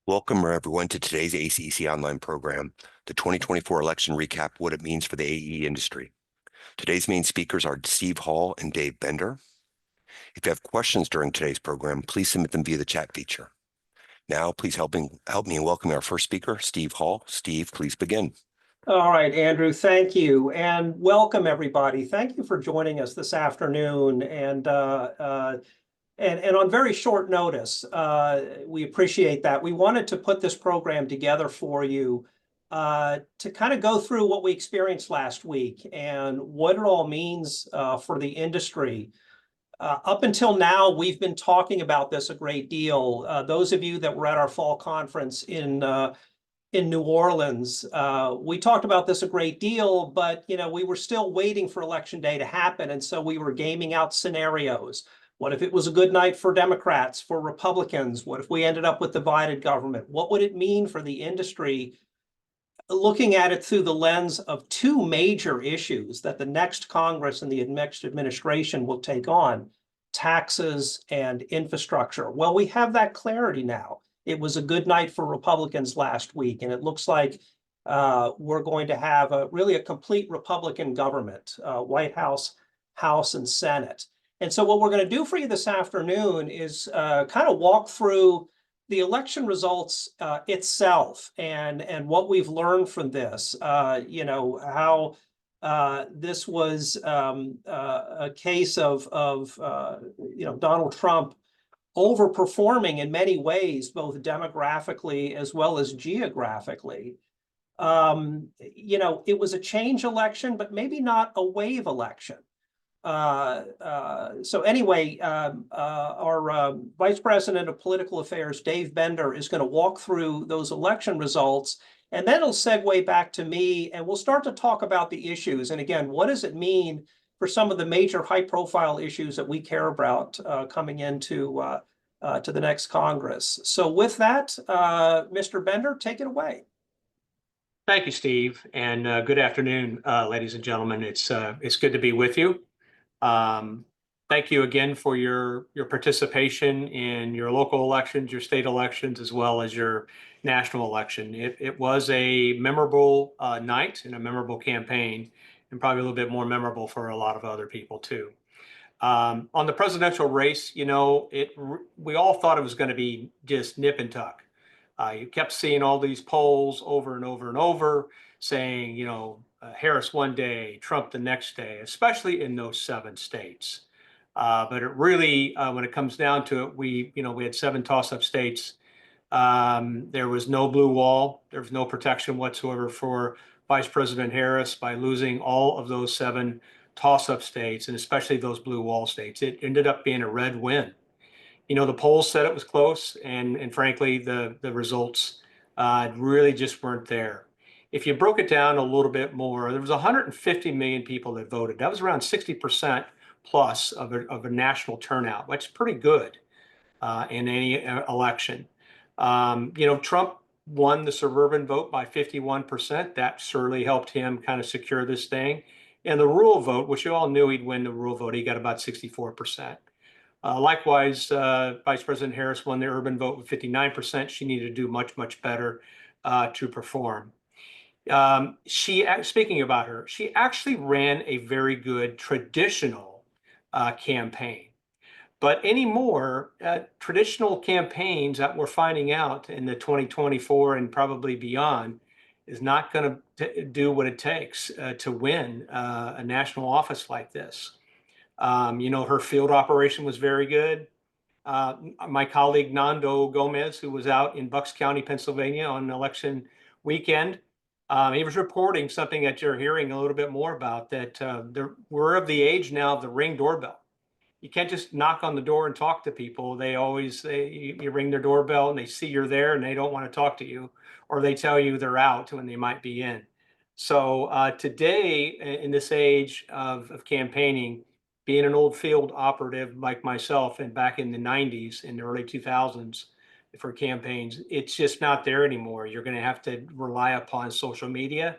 Welcome everyone to today's ACEC online program, the 2024 election recap, what it means for the AE industry. Today's main speakers are Steve Hall and Dave Bender. If you have questions during today's program, please submit them via the chat feature. Now, please help me in welcoming our first speaker, Steve Hall. Steve, please begin. All right, Andrew, thank you. And welcome, everybody. Thank you for joining us this afternoon. And on very short notice, we appreciate that. We wanted to put this program together for you to kind of go through what we experienced last week and what it all means for the industry. Up until now, we've been talking about this a great deal. Those of you that were at our fall conference in New Orleans, we talked about this a great deal, but we were still waiting for Election Day to happen, and so we were gaming out scenarios. What if it was a good night for Democrats, for Republicans? What if we ended up with divided government? What would it mean for the industry? Looking at it through the lens of two major issues that the next Congress and the next administration will take on, taxes and infrastructure. Well, we have that clarity now. It was a good night for Republicans last week, and it looks like we're going to have really a complete Republican government, White House, House, and Senate. And so what we're going to do for you this afternoon is kind of walk through the election results itself and what we've learned from this, how this was a case of Donald Trump overperforming in many ways, both demographically as well as geographically. It was a change election, but maybe not a wave election. So anyway, our Vice President of Political Affairs, Dave Bender, is going to walk through those election results, and then it'll segue back to me, and we'll start to talk about the issues. And again, what does it mean for some of the major high-profile issues that we care about coming into to the next Congress? So with that, Mr. Bender, take it away. Thank you, Steve, and good afternoon, ladies and gentlemen. It's good to be with you. Thank you again for your participation in your local elections, your state elections, as well as your national election. It was a memorable night and a memorable campaign, and probably a little bit more memorable for a lot of other people too. On the presidential race, we all thought it was going to be just nip and tuck. You kept seeing all these polls over and over and over saying, Harris one day, Trump the next day, especially in those 7 states. But it really, when it comes down to it, we had 7 toss-up states. There was no blue wall. There was no protection whatsoever for Vice President Harris by losing all of those 7 toss-up states, and especially those blue wall states. It ended up being a red win. The polls said it was close, and frankly, the results really just weren't there. If you broke it down a little bit more, there was 150 million people that voted. That was around 60% plus of a national turnout, which is pretty good in any election. Trump won the suburban vote by 51%. That certainly helped him kind of secure this thing. And the rural vote, which you all knew he'd win the rural vote, he got about 64%. Likewise, Vice President Harris won the urban vote with 59%. She needed to do much, much better to perform. Speaking about her, she actually ran a very good traditional campaign. But anymore, traditional campaigns that we're finding out in the 2024 and probably beyond is not going to do what it takes to win a national office like this. Her field operation was very good. My colleague Nando Gomez, who was out in Bucks County, Pennsylvania on election weekend, he was reporting something that you're hearing a little bit more about, that we're of the age now of the Ring doorbell. You can't just knock on the door and talk to people. You ring their doorbell and they see you're there and they don't want to talk to you, or they tell you they're out when they might be in. So today, in this age of campaigning, being an old field operative like myself and back in the 90s, in the early 2000s for campaigns, it's just not there anymore. You're going to have to rely upon social media.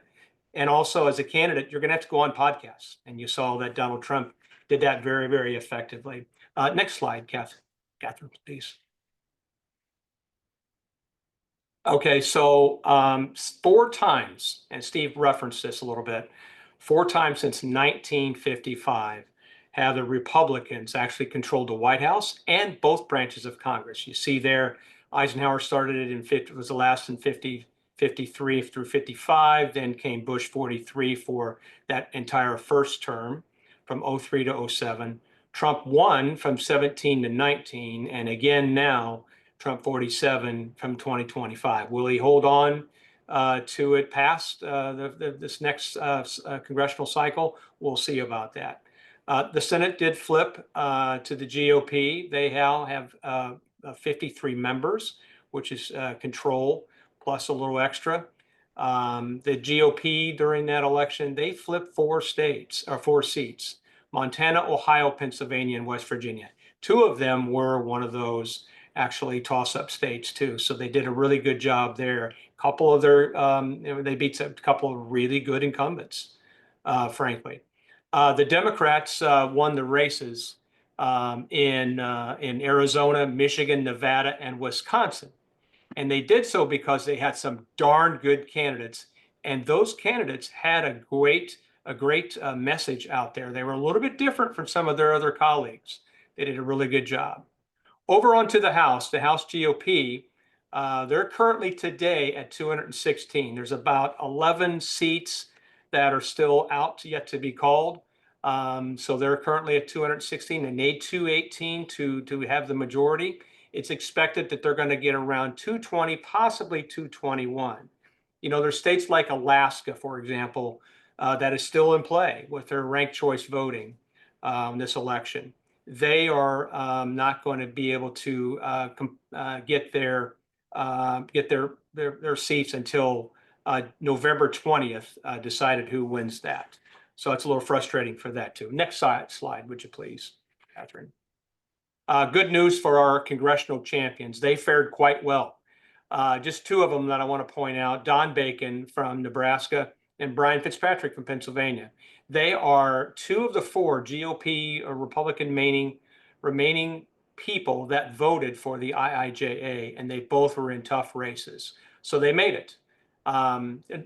And also as a candidate, you're going to have to go on podcasts. And you saw that Donald Trump did that very, very effectively. Next slide, Catherine, please. Okay, so 4 times, and Steve referenced this a little bit, 4 times since 1955 have the Republicans actually controlled the White House and both branches of Congress. You see there, Eisenhower started it in 50, was the last in 53 through 55, then came Bush 43 for that entire first term from 03 to 07. Trump won from 17 to 19, and again now, Trump 47 from 2025. Will he hold on to it past this next congressional cycle? We'll see about that. The Senate did flip to the GOP. They now have 53 members, which is control plus a little extra. The GOP during that election, they flipped 4 seats: Montana, Ohio, Pennsylvania, and West Virginia. 2 of them were one of those actually toss-up states too. So they did a really good job there. A couple of their, they beat a couple of really good incumbents, frankly. The Democrats won the races in Arizona, Michigan, Nevada, and Wisconsin. And they did so because they had some darn good candidates. And those candidates had a great message out there. They were a little bit different from some of their other colleagues. They did a really good job. Over onto the House GOP, they're currently today at 216. There's about 11 seats that are still out yet to be called. So they're currently at 216. They need 218 to have the majority. It's expected that they're going to get around 220, possibly 221. You know, there's states like Alaska, for example, that is still in play with their ranked choice voting this election. They are not going to be able to get their seats until November 20th, decided who wins that. So it's a little frustrating for that too. Next slide, would you please, Catherine? Good news for our congressional champions. They fared quite well. Just 2 of them that I want to point out: Don Bacon from Nebraska and Brian Fitzpatrick from Pennsylvania. They are 2 of the 4 GOP or Republican remaining people that voted for the IIJA, and they both were in tough races. So they made it.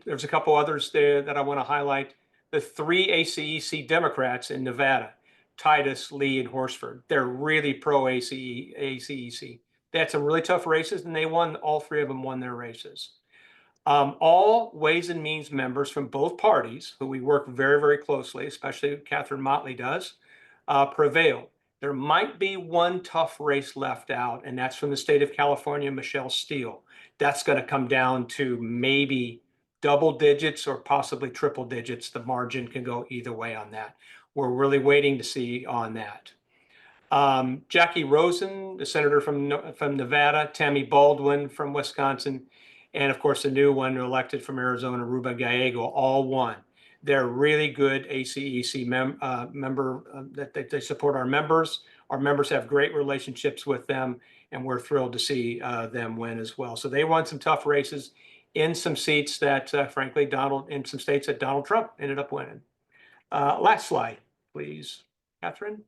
There's a couple others there that I want to highlight. The 3 ACEC Democrats in Nevada, Titus, Lee, and Horsford, they're really pro-ACEC. They had some really tough races, and they won. All 3 of them won their races. All Ways and Means members from both parties, who we work very, very closely, especially Catherine Motley does, prevailed. There might be one tough race left out, and that's from the state of California, Michelle Steele. That's going to come down to maybe double digits or possibly triple digits. The margin can go either way on that. We're really waiting to see on that. Jackie Rosen, the senator from Nevada, Tammy Baldwin from Wisconsin, and of course the new one elected from Arizona, Ruben Gallego, all won. They're really good ACEC member that they support our members. Our members have great relationships with them, and we're thrilled to see them win as well. So they won some tough races in some seats that, frankly, in some states that Donald Trump ended up winning. Last slide, please, Catherine.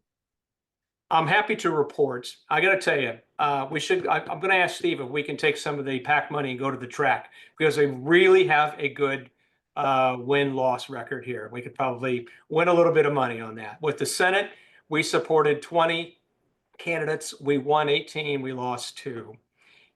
I'm happy to report. I got to tell you, I'm going to ask Steve if we can take some of the PAC money and go to the track, because they really have a good win-loss record here. We could probably win a little bit of money on that. With the Senate, we supported 20 candidates. We won 18. We lost 2.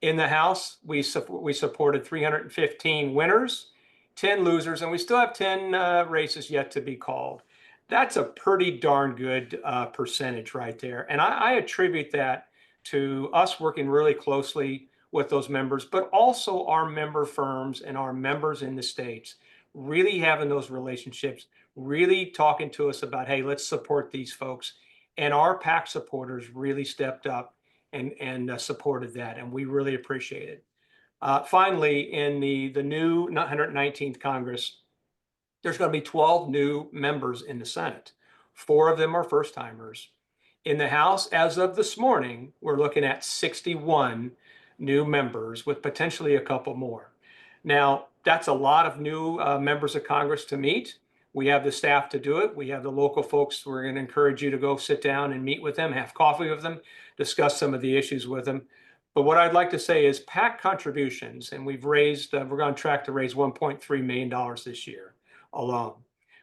In the House, we supported 315 winners, 10 losers, and we still have 10 races yet to be called. That's a pretty darn good percentage right there. And I attribute that to us working really closely with those members, but also our member firms and our members in the states really having those relationships, really talking to us about, hey, let's support these folks. And our PAC supporters really stepped up and supported that, and we really appreciate it. Finally, in the new 119th Congress, there's going to be 12 new members in the Senate. 4 of them are first-timers. In the House, as of this morning, we're looking at 61 new members with potentially a couple more. Now, that's a lot of new members of Congress to meet. We have the staff to do it. We have the local folks. We're going to encourage you to go sit down and meet with them, have coffee with them, discuss some of the issues with them. But what I'd like to say is PAC contributions, and we've raised, we're on track to raise $1.3 million this year alone.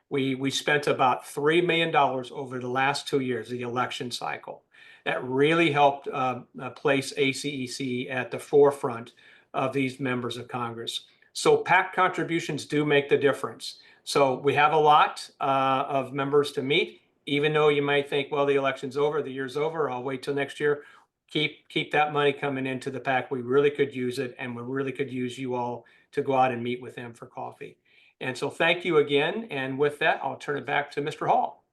We spent about $3 million over the last 2 years, the election cycle. That really helped place ACEC at the forefront of these members of Congress. So PAC contributions do make the difference. So we have a lot of members to meet, even though you might think, well, the election's over, the year's over, I'll wait till next year. Keep that money coming into the PAC. We really could use it, and we really could use you all to go out and meet with them for coffee. And so thank you again. And with that, I'll turn it back to Mr. Hall.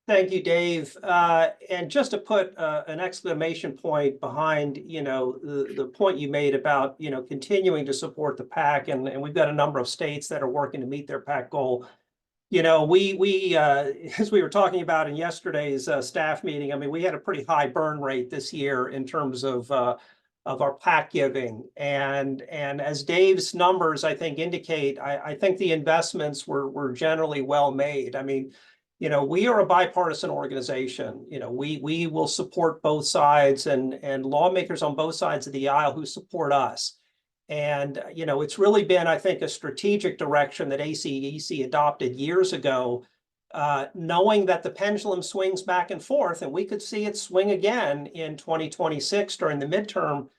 Thank you, Dave. And just to put an exclamation point behind, the point you made about, continuing to support the PAC, and we've got a number of states that are working to meet their PAC goal. We as we were talking about in yesterday's staff meeting, I mean, we had a pretty high burn rate this year in terms of our PAC giving. And as Dave's numbers, I think, indicate, I think the investments were generally well made. I mean, we are a bipartisan organization. We will support both sides and lawmakers on both sides of the aisle who support us. And, it's really been, I think, a strategic direction that ACEC adopted years ago, knowing that the pendulum swings back and forth, and we could see it swing again in 2026 during the midterm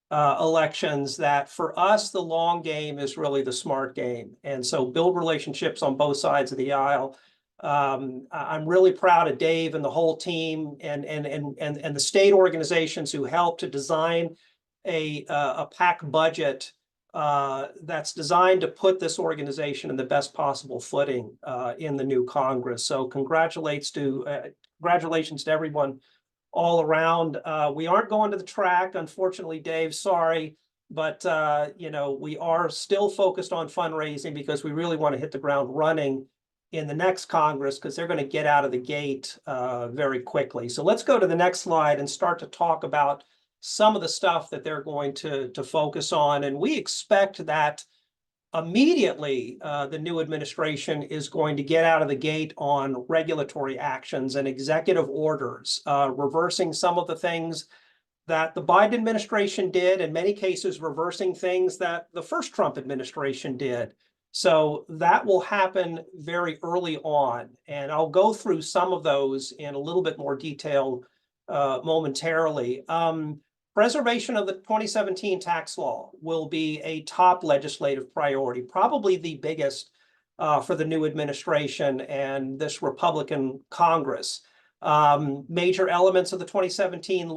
elections, that for us, the long game is really the smart game. And so build relationships on both sides of the aisle. I'm really proud of Dave and the whole team and the state organizations who helped to design a PAC budget that's designed to put this organization in the best possible footing in the new Congress. So congratulations to everyone all around. We aren't going to the track, unfortunately, Dave, sorry, but we are still focused on fundraising because we really want to hit the ground running in the next Congress, because they're going to get out of the gate very quickly. So let's go to the next slide and start to talk about some of the stuff that they're going to focus on. And we expect that immediately the new administration is going to get out of the gate on regulatory actions and executive orders, reversing some of the things that the Biden administration did, in many cases reversing things that the first Trump administration did. So that will happen very early on. And I'll go through some of those in a little bit more detail momentarily. Preservation of the 2017 tax law will be a top legislative priority, probably the biggest for the new administration and this Republican Congress. Major elements of the 2017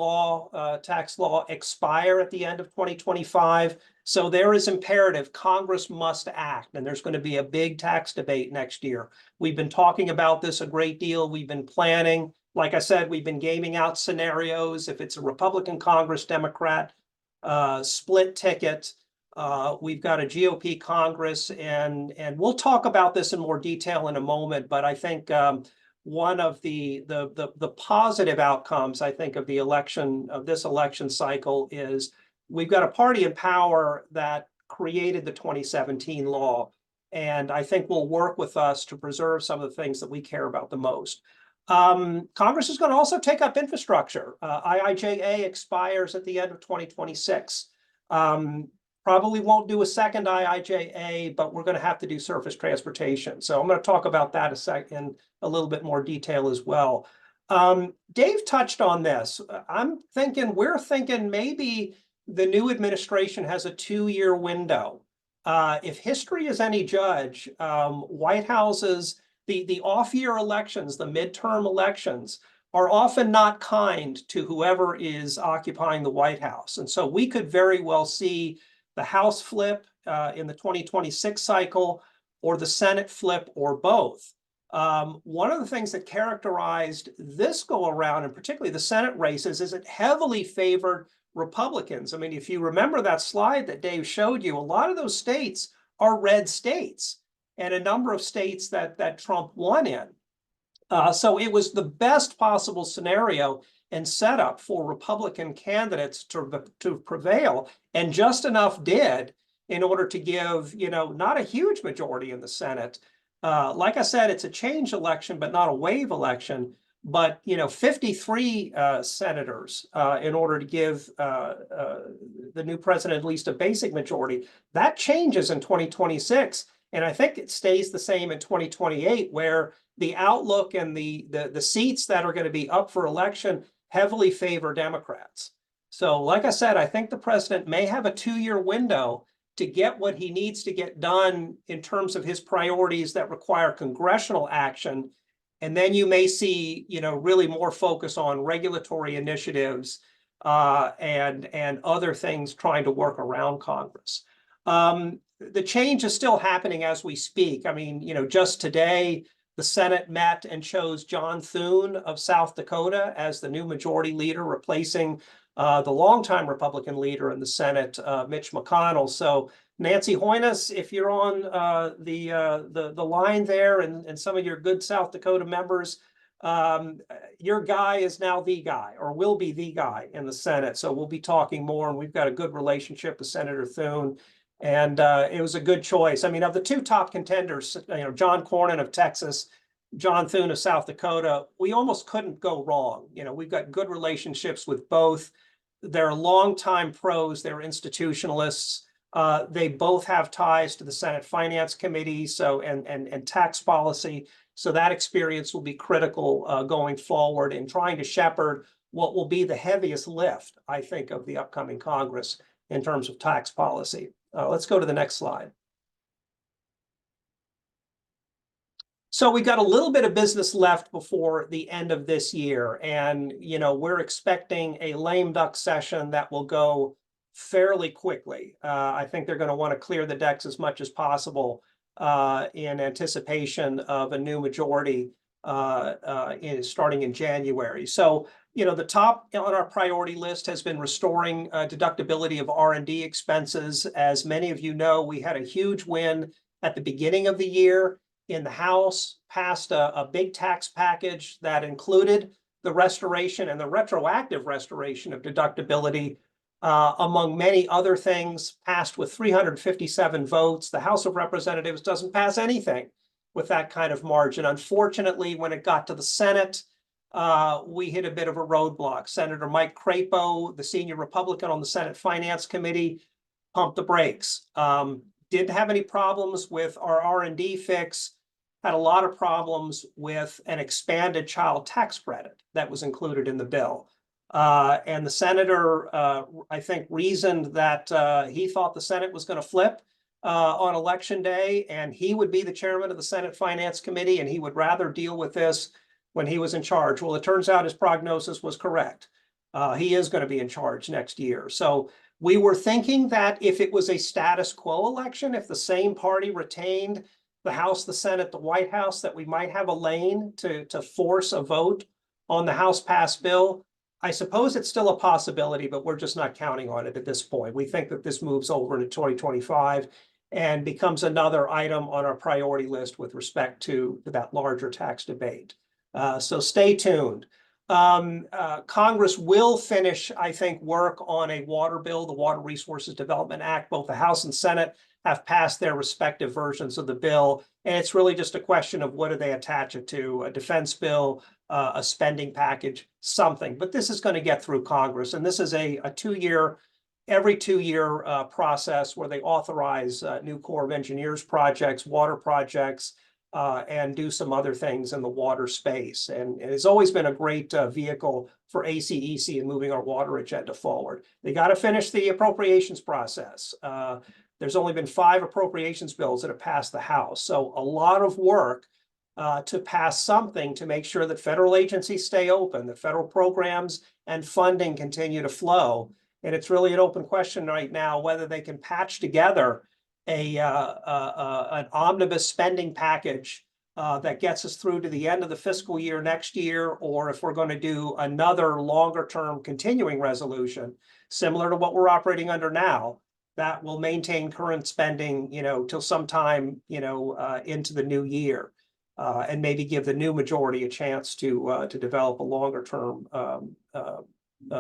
tax law expire at the end of 2025. So there is imperative Congress must act, and there's going to be a big tax debate next year. We've been talking about this a great deal. We've been planning. Like I said, we've been gaming out scenarios. If it's a Republican Congress, Democrat split ticket, we've got a GOP Congress, and we'll talk about this in more detail in a moment. But I think one of the positive outcomes, I think, of this election cycle is we've got a party in power that created the 2017 law, and I think will work with us to preserve some of the things that we care about the most. Congress is going to also take up infrastructure. IIJA expires at the end of 2026. Probably won't do a second IIJA, but we're going to have to do surface transportation. So I'm going to talk about that in a little bit more detail as well. Dave touched on this. We're thinking maybe the new administration has a 2-year window. If history is any judge, White House's the off-year elections, the midterm elections, are often not kind to whoever is occupying the White House. And so we could very well see the House flip in the 2026 cycle, or the Senate flip, or both. One of the things that characterized this go-around, and particularly the Senate races, is it heavily favored Republicans. I mean, if you remember that slide that Dave showed you, a lot of those states are red states, and a number of states that Trump won in. So it was the best possible scenario and setup for Republican candidates to prevail, and just enough did in order to give, not a huge majority in the Senate. Like I said, it's a change election, but not a wave election. but 53 senators in order to give the new president at least a basic majority. That changes in 2026, and I think it stays the same in 2028, where the outlook and the seats that are going to be up for election heavily favor Democrats. So, like I said, I think the president may have a 2-year window to get what he needs to get done in terms of his priorities that require congressional action. And then you may see, really more focus on regulatory initiatives and other things trying to work around Congress. The change is still happening as we speak. I mean, just today, the Senate met and chose John Thune of South Dakota as the new majority leader, replacing the longtime Republican leader in the Senate, Mitch McConnell. So Nancy Hoynes, if you're on the line there, and some of your good South Dakota members, your guy is now the guy, or will be the guy in the Senate. So we'll be talking more, and we've got a good relationship with Senator Thune. And it was a good choice. I mean, of the two top contenders, John Cornyn of Texas, John Thune of South Dakota, we almost couldn't go wrong. We've got good relationships with both. They're longtime pros, they're institutionalists. They both have ties to the Senate Finance Committee, and tax policy. So that experience will be critical going forward in trying to shepherd what will be the heaviest lift, I think, of the upcoming Congress in terms of tax policy. Let's go to the next slide. So we got a little bit of business left before the end of this year. And, we're expecting a lame duck session that will go fairly quickly. I think they're going to want to clear the decks as much as possible in anticipation of a new majority starting in January. So, the top on our priority list has been restoring deductibility of R&D expenses. As many of you know, we had a huge win at the beginning of the year in the House, passed a big tax package that included the restoration and the retroactive restoration of deductibility, among many other things, passed with 357 votes. The House of Representatives doesn't pass anything with that kind of margin. Unfortunately, when it got to the Senate, we hit a bit of a roadblock. Senator Mike Crapo, the senior Republican on the Senate Finance Committee, pumped the brakes. Didn't have any problems with our R&D fix, had a lot of problems with an expanded child tax credit that was included in the bill. And the senator, I think, reasoned that he thought the Senate was going to flip on election day, and he would be the chairman of the Senate Finance Committee, and he would rather deal with this when he was in charge. Well, it turns out his prognosis was correct. He is going to be in charge next year. So we were thinking that if it was a status quo election, if the same party retained the House, the Senate, the White House, that we might have a lane to force a vote on the House passed bill. I suppose it's still a possibility, but we're just not counting on it at this point. We think that this moves over into 2025 and becomes another item on our priority list with respect to that larger tax debate. So stay tuned. Congress will finish, I think, work on a water bill, the Water Resources Development Act. Both the House and Senate have passed their respective versions of the bill. And it's really just a question of what do they attach it to, a defense bill, a spending package, something. But this is going to get through Congress. And this is a every 2-year process where they authorize new Corps of Engineers projects, water projects, and do some other things in the water space. And it's always been a great vehicle for ACEC in moving our water agenda forward. They got to finish the appropriations process. There's only been 5 appropriations bills that have passed the House. So a lot of work to pass something to make sure that federal agencies stay open, that federal programs and funding continue to flow. And it's really an open question right now whether they can patch together an omnibus spending package that gets us through to the end of the fiscal year next year, or if we're going to do another longer term continuing resolution similar to what we're operating under now that will maintain current spending, till sometime, into the new year, and maybe give the new majority a chance to develop a longer term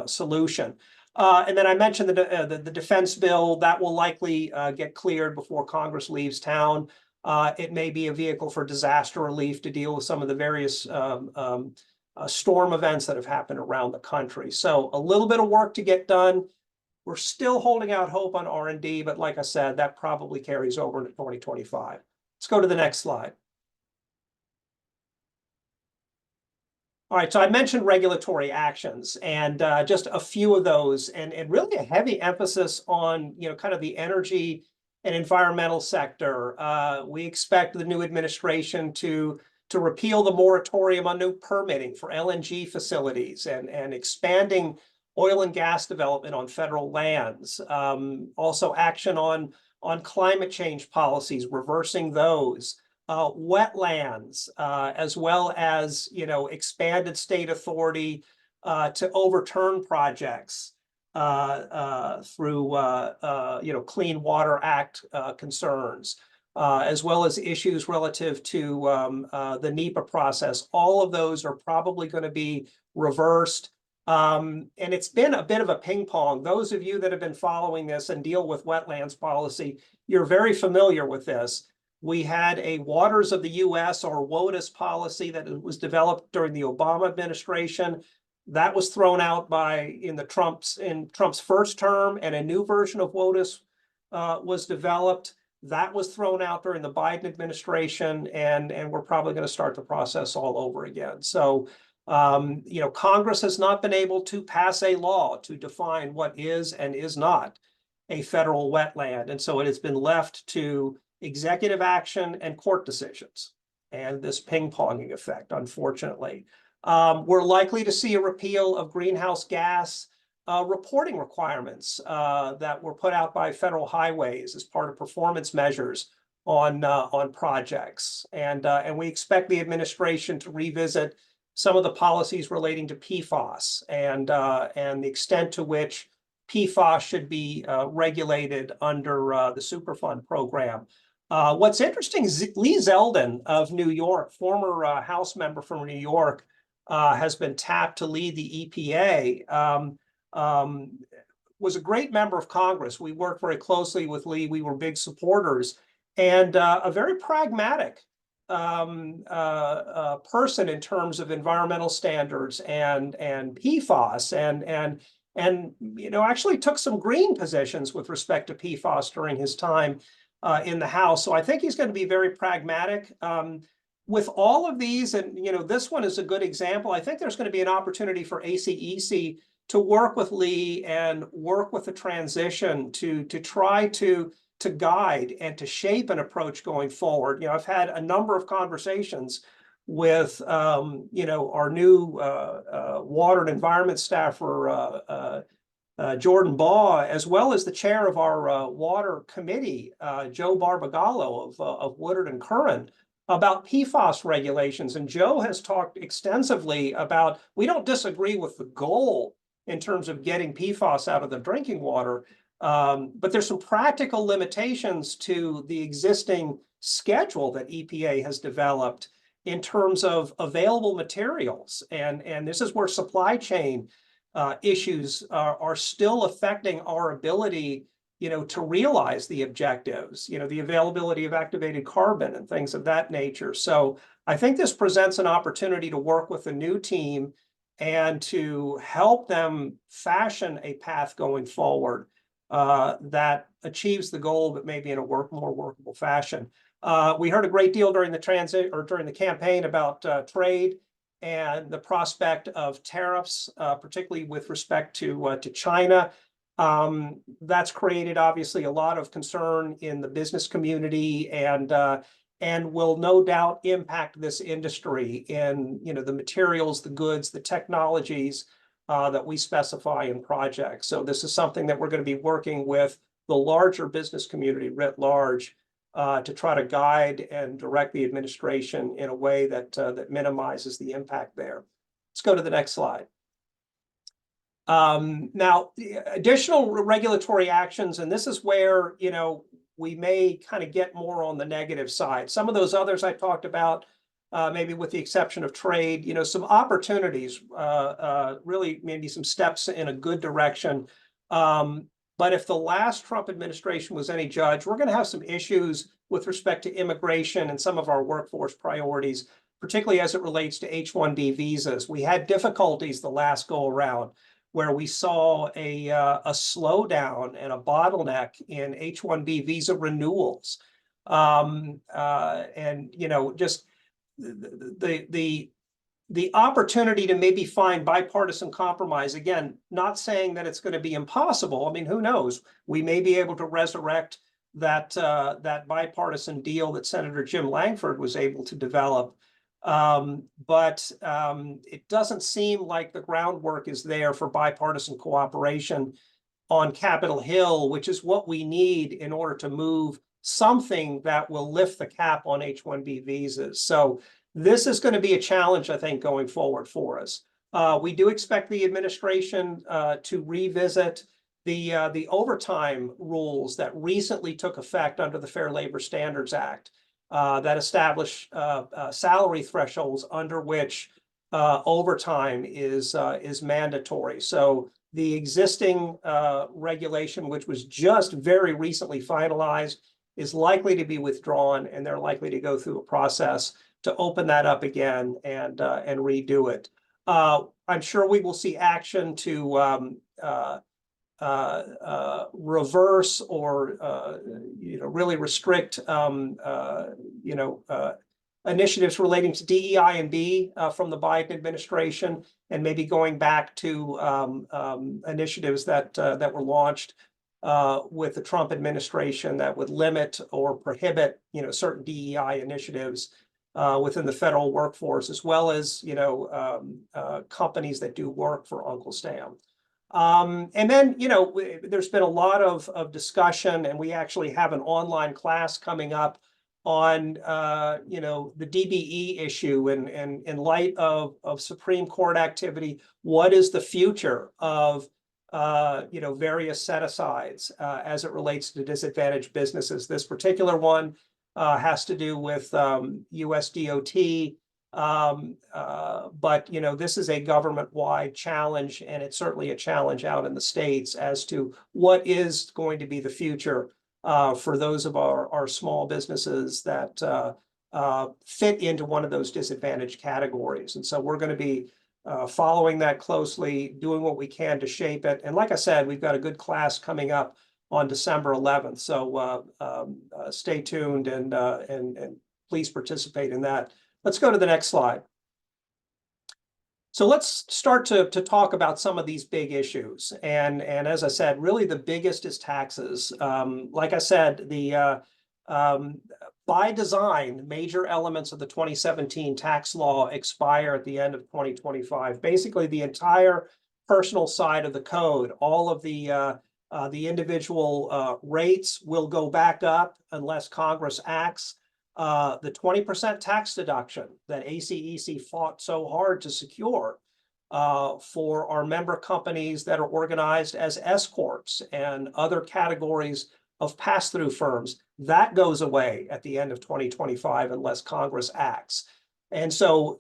solution. And then I mentioned the defense bill that will likely get cleared before Congress leaves town. It may be a vehicle for disaster relief to deal with some of the various storm events that have happened around the country. So a little bit of work to get done. We're still holding out hope on R&D, but like I said, that probably carries over into 2025. Let's go to the next slide. All right, so I mentioned regulatory actions and just a few of those, and really a heavy emphasis on, kind of the energy and environmental sector. We expect the new administration to repeal the moratorium on new permitting for LNG facilities and expanding oil and gas development on federal lands. Also action on climate change policies, reversing those. Wetlands, as well as, expanded state authority to overturn projects through, Clean Water Act concerns, as well as issues relative to the NEPA process. All of those are probably going to be reversed. And it's been a bit of a ping pong. Those of you that have been following this and deal with wetlands policy, you're very familiar with this. We had a Waters of the U.S. or WOTUS policy that was developed during the Obama administration. That was thrown out in Trump's first term, and a new version of WOTUS was developed. That was thrown out during the Biden administration, and we're probably going to start the process all over again. So, Congress has not been able to pass a law to define what is and is not a federal wetland, and so it has been left to executive action and court decisions, and this ping-ponging effect, unfortunately. We're likely to see a repeal of greenhouse gas reporting requirements that were put out by federal highways as part of performance measures on projects. And we expect the administration to revisit some of the policies relating to PFAS and the extent to which PFAS should be regulated under the Superfund program. What's interesting is Lee Zeldin of New York, former House member from New York, has been tapped to lead the EPA. Was a great member of Congress. We worked very closely with Lee. We were big supporters, and a very pragmatic person in terms of environmental standards and PFAS, and actually took some green positions with respect to PFAS during his time in the House. So I think he's going to be very pragmatic with all of these. And, this one is a good example. I think there's going to be an opportunity for ACEC to work with Lee and work with the transition to try to guide and to shape an approach going forward. I've had a number of conversations with, our new water and environment staffer, Jordan Baugh, as well as the chair of our water committee, Joe Barbagallo of Woodard and Curran, about PFAS regulations. And Joe has talked extensively about, we don't disagree with the goal in terms of getting PFAS out of the drinking water, but there's some practical limitations to the existing schedule that EPA has developed in terms of available materials. And this is where supply chain issues are still affecting our ability, to realize the objectives, the availability of activated carbon and things of that nature. So I think this presents an opportunity to work with the new team and to help them fashion a path going forward that achieves the goal, but maybe in a more workable fashion. We heard a great deal during the campaign about trade and the prospect of tariffs, particularly with respect to China. That's created obviously a lot of concern in the business community, and will no doubt impact this industry in the materials, the goods, the technologies that we specify in projects. So this is something that we're going to be working with the larger business community writ large to try to guide and direct the administration in a way that minimizes the impact there. Let's go to the next slide. Now, additional regulatory actions, and this is where, we may kind of get more on the negative side. Some of those others I talked about, maybe with the exception of trade, some opportunities, really maybe some steps in a good direction. But if the last Trump administration was any judge, we're going to have some issues with respect to immigration and some of our workforce priorities particularly as it relates to H-1B visas. We had difficulties the last go around where we saw a slowdown and a bottleneck in H-1B visa renewals. And, you know, just the opportunity to maybe find bipartisan compromise, again, not saying that it's going to be impossible. I mean, who knows? We may be able to resurrect that bipartisan deal that Senator Jim Langford was able to develop. But it doesn't seem like the groundwork is there for bipartisan cooperation on Capitol Hill, which is what we need in order to move something that will lift the cap on H-1B visas. So this is going to be a challenge, I think, going forward for us. We do expect the administration to revisit the overtime rules that recently took effect under the Fair Labor Standards Act that establish salary thresholds under which overtime is mandatory. So the existing regulation, which was just very recently finalized, is likely to be withdrawn, and they're likely to go through a process to open that up again and redo it. I'm sure we will see action to reverse or really restrict initiatives relating to DEI and B from the Biden administration, and maybe going back to initiatives that were launched with the Trump administration that would limit or prohibit certain DEI initiatives within the federal workforce, as well as companies that do work for Uncle Sam. And then, there's been a lot of discussion, and we actually have an online class coming up on, the DBE issue, and in light of Supreme Court activity, what is the future of, various set-asides as it relates to disadvantaged businesses. This particular one has to do with US DOT. But this is a government-wide challenge, and it's certainly a challenge out in the states as to what is going to be the future for those of our small businesses that fit into one of those disadvantaged categories. And so we're going to be following that closely, doing what we can to shape it. And like I said, we've got a good class coming up on December 11th. So stay tuned and please participate in that. Let's go to the next slide. So let's start to talk about some of these big issues. And as I said, really the biggest is taxes. Like I said, by design, major elements of the 2017 tax law expire at the end of 2025. Basically, the entire personal side of the code, all of the individual rates will go back up unless Congress acts. The 20% tax deduction that ACEC fought so hard to secure for our member companies that are organized as S corps and other categories of pass-through firms, that goes away at the end of 2025 unless Congress acts. And so,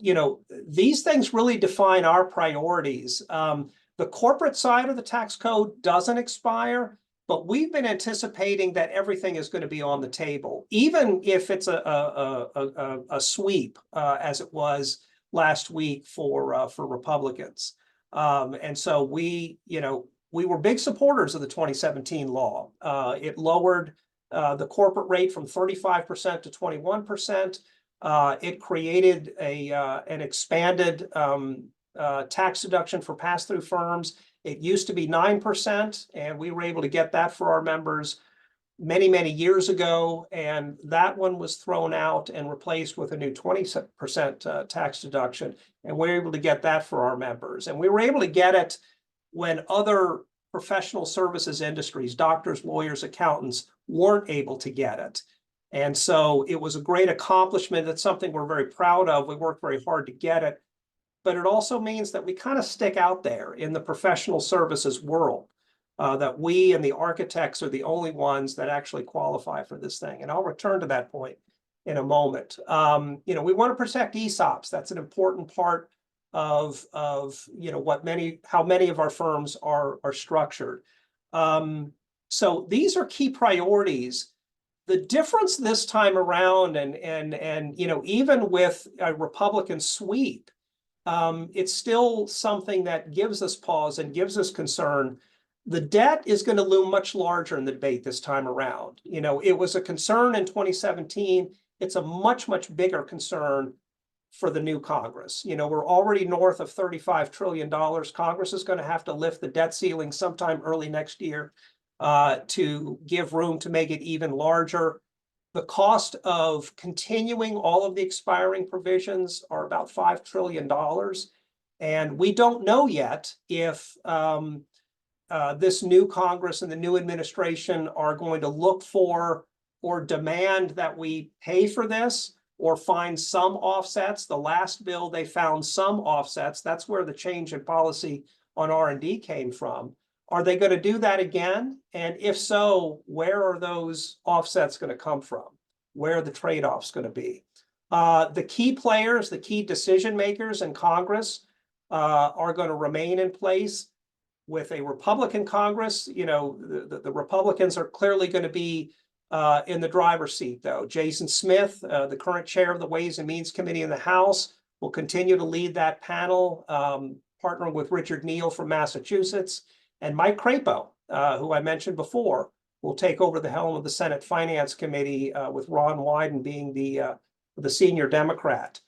these things really define our priorities. The corporate side of the tax code doesn't expire, but we've been anticipating that everything is going to be on the table, even if it's a sweep, as it was last week for Republicans. And so we were big supporters of the 2017 law. It lowered the corporate rate from 35% to 21%. It created an expanded tax deduction for pass-through firms. It used to be 9%, and we were able to get that for our members many, many years ago. And that one was thrown out and replaced with a new 20% tax deduction. And we were able to get that for our members. And we were able to get it when other professional services industries, doctors, lawyers, accountants, weren't able to get it. And so it was a great accomplishment. It's something we're very proud of. We worked very hard to get it. But it also means that we kind of stick out there in the professional services world, that we and the architects are the only ones that actually qualify for this thing. And I'll return to that point in a moment. We want to protect ESOPs. That's an important part of how many of our firms are structured. So these are key priorities. The difference this time around, and you know, even with a Republican sweep, it's still something that gives us pause and gives us concern. The debt is going to loom much larger in the debate this time around. You know, it was a concern in 2017. It's a much, much bigger concern for the new Congress. You know, we're already north of $35 trillion. Congress is going to have to lift the debt ceiling sometime early next year to give room to make it even larger. The cost of continuing all of the expiring provisions are about $5 trillion. And we don't know yet if this new Congress and the new administration are going to look for or demand that we pay for this or find some offsets. The last bill, they found some offsets. That's where the change in policy on R&D came from. Are they going to do that again? And if so, where are those offsets going to come from? Where are the trade-offs going to be? The key players, the key decision makers in Congress are going to remain in place. With a Republican Congress, you know, the Republicans are clearly going to be in the driver's seat, though. Jason Smith, the current chair of the Ways and Means Committee in the House, will continue to lead that panel, partnering with Richard Neal from Massachusetts. And Mike Crapo, who I mentioned before, will take over the helm of the Senate Finance Committee with Ron Wyden being the senior Democrat.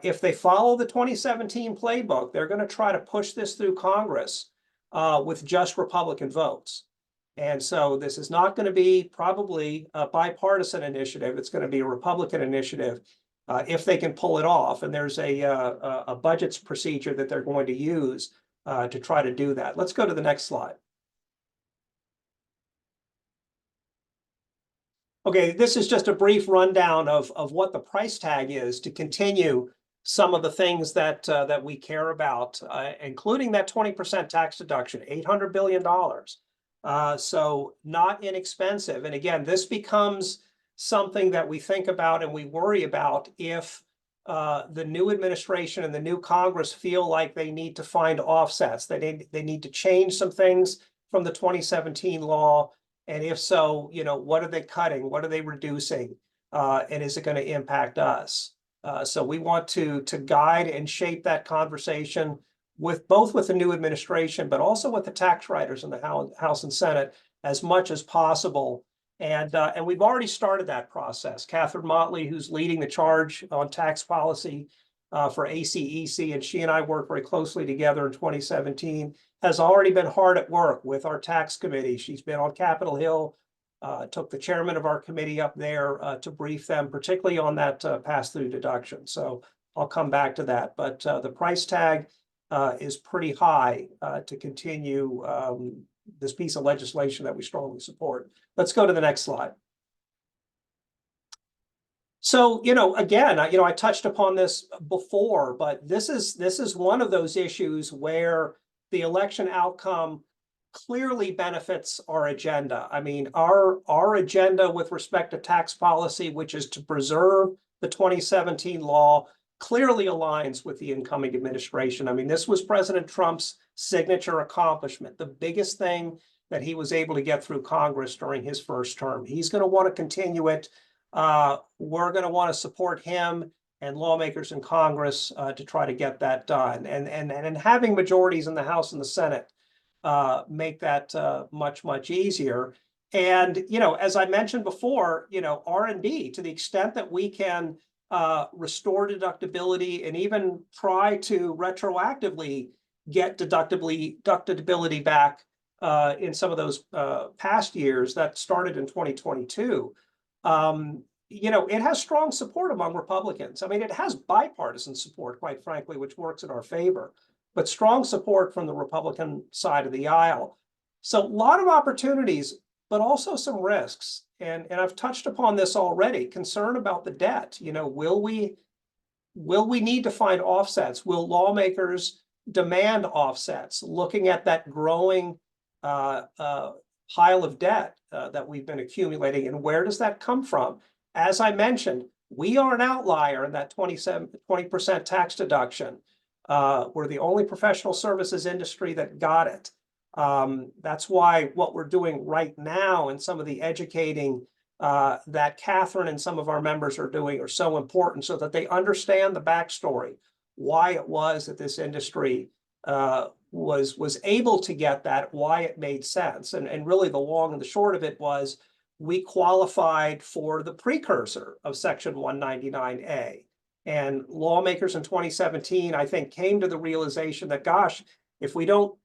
If they follow the 2017 playbook, they're going to try to push this through Congress with just Republican votes. And so this is not going to be probably a bipartisan initiative. It's going to be a Republican initiative if they can pull it off. And there's a budgets procedure that they're going to use to try to do that. Let's go to the next slide. Okay, this is just a brief rundown of what the price tag is to continue some of the things that that we care about, including that 20% tax deduction, $800 billion. So not inexpensive. And again, this becomes something that we think about and we worry about if the new administration and the new Congress feel like they need to find offsets. They need to change some things from the 2017 law. And if so, you know, what are they cutting? What are they reducing? And is it going to impact us? So we want to guide and shape that conversation with both with the new administration, but also with the tax writers in the House and Senate as much as possible. And we've already started that process. Catherine Motley, who's leading the charge on tax policy for ACEC, and she and I worked very closely together in 2017, has already been hard at work with our tax committee. She's been on Capitol Hill, took the chairman of our committee up there to brief them, particularly on that pass-through deduction. So I'll come back to that. But the price tag is pretty high to continue this piece of legislation that we strongly support. Let's go to the next slide. So, you know, again, I touched upon this before, but this is one of those issues where the election outcome clearly benefits our agenda. I mean, our agenda with respect to tax policy, which is to preserve the 2017 law, clearly aligns with the incoming administration. I mean, this was President Trump's signature accomplishment, the biggest thing that he was able to get through Congress during his first term. He's going to want to continue it. We're going to want to support him and lawmakers in Congress to try to get that done. And having majorities in the House and the Senate make that much, much easier. And, you know, as I mentioned before, you know, R&D, to the extent that we can restore deductibility and even try to retroactively get deductibility back in some of those past years that started in 2022. You know, it has strong support among Republicans. I mean, it has bipartisan support, quite frankly, which works in our favor, but strong support from the Republican side of the aisle. So a lot of opportunities, but also some risks. And I've touched upon this already, concern about the debt. You know, will we need to find offsets? Will lawmakers demand offsets, looking at that growing pile of debt that we've been accumulating, and where does that come from? As I mentioned, we are an outlier in that 20% tax deduction. We're the only professional services industry that got it. That's why what we're doing right now and some of the educating that Catherine and some of our members are doing are so important so that they understand the backstory, why it was that this industry was able to get that, why it made sense. And really the long and the short of it was we qualified for the precursor of Section 199A. And lawmakers in 2017, I think, came to the realization that, gosh, if we don't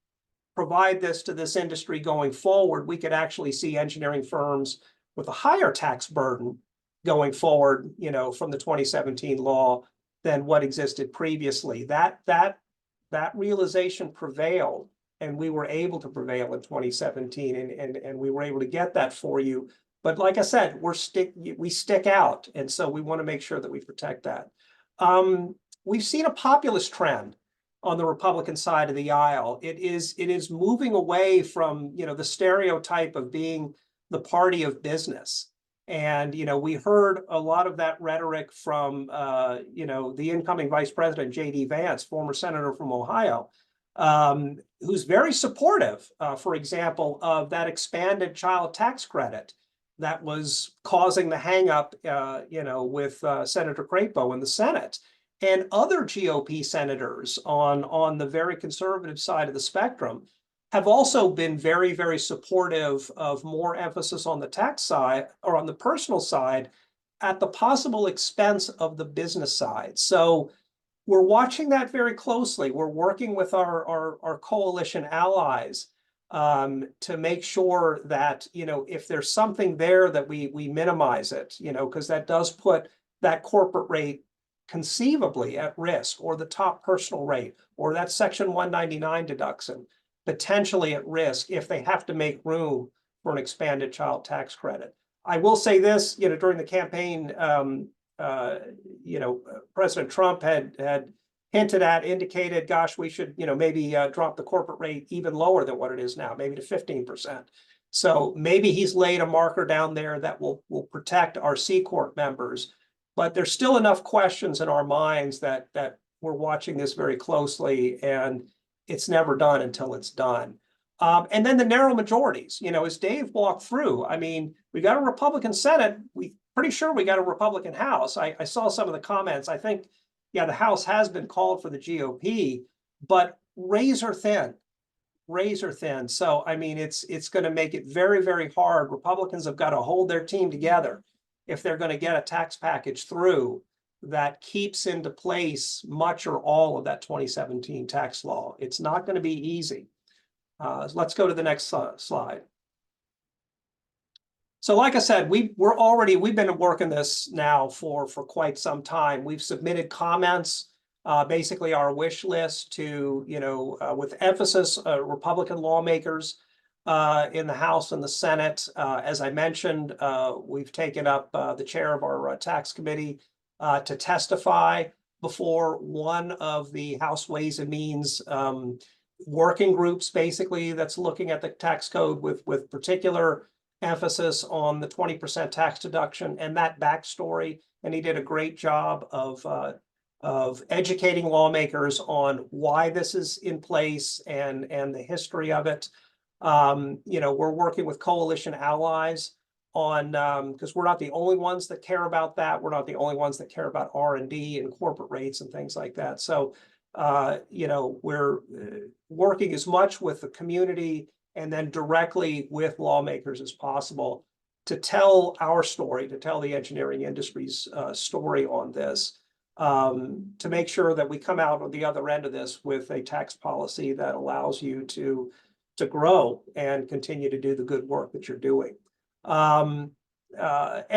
provide this to this industry going forward, we could actually see engineering firms with a higher tax burden going forward, you know, from the 2017 law than what existed previously. That realization prevailed, and we were able to prevail in 2017, and we were able to get that for you. But like I said, we stick out, and so we want to make sure that we protect that. We've seen a populist trend on the Republican side of the aisle. It is moving away from, you know, the stereotype of being the party of business. And, you know, we heard a lot of that rhetoric from, you know, the incoming Vice President, J.D. Vance, former senator from Ohio, who's very supportive, for example, of that expanded child tax credit that was causing the hangup, you know, with Senator Crapo in the Senate. And other GOP senators on the very conservative side of the spectrum have also been very, very supportive of more emphasis on the tax side or on the personal side at the possible expense of the business side. So we're watching that very closely. We're working with our coalition allies to make sure that, you know, if there's something there that we minimize it, you know, because that does put that corporate rate conceivably at risk, or the top personal rate, or that Section 199 deduction potentially at risk if they have to make room for an expanded child tax credit. I will say this, you know, during the campaign, you know, President Trump had hinted at, indicated, gosh, we should, you know, maybe drop the corporate rate even lower than what it is now, maybe to 15%. So maybe he's laid a marker down there that will protect our C Corp members. But there's still enough questions in our minds that we're watching this very closely, and it's never done until it's done. And then the narrow majorities, you know, as Dave walked through, I mean, we got a Republican Senate. We pretty sure we got a Republican House. I saw some of the comments. I think, yeah, the House has been called for the GOP, but razor thin. So, I mean, it's going to make it very, very hard. Republicans have got to hold their team together if they're going to get a tax package through that keeps into place much or all of that 2017 tax law. It's not going to be easy. Let's go to the next slide. So like I said, we've been working this now for quite some time. We've submitted comments, basically our wish list to, you know, with emphasis, Republican lawmakers in the House and the Senate. As I mentioned, we've taken up the chair of our tax committee to testify before one of the House Ways and Means working groups, basically, that's looking at the tax code with particular emphasis on the 20% tax deduction and that backstory. And he did a great job of educating lawmakers on why this is in place and the history of it. You know, we're working with coalition allies on, because we're not the only ones that care about that. We're not the only ones that care about R&D and corporate rates and things like that. So, you know, we're working as much with the community and then directly with lawmakers as possible to tell our story, to tell the engineering industry's story on this, to make sure that we come out on the other end of this with a tax policy that allows you to grow and continue to do the good work that you're doing. And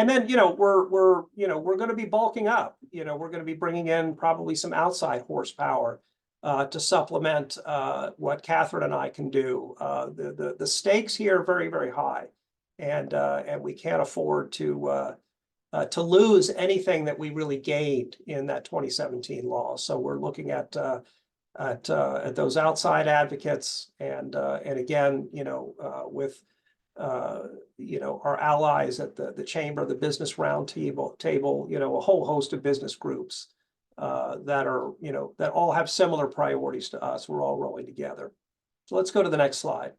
then, you know, we're going to be bulking up. You know, we're going to be bringing in probably some outside horsepower to supplement what Catherine and I can do. The stakes here are very, very high, and we can't afford to lose anything that we really gained in that 2017 law. So we're looking at those outside advocates, and again, you know, with you know, our allies at the Chamber, the Business Roundtable, you know, a whole host of business groups that are, you know, that all have similar priorities to us. We're all rowing together. So let's go to the next slide.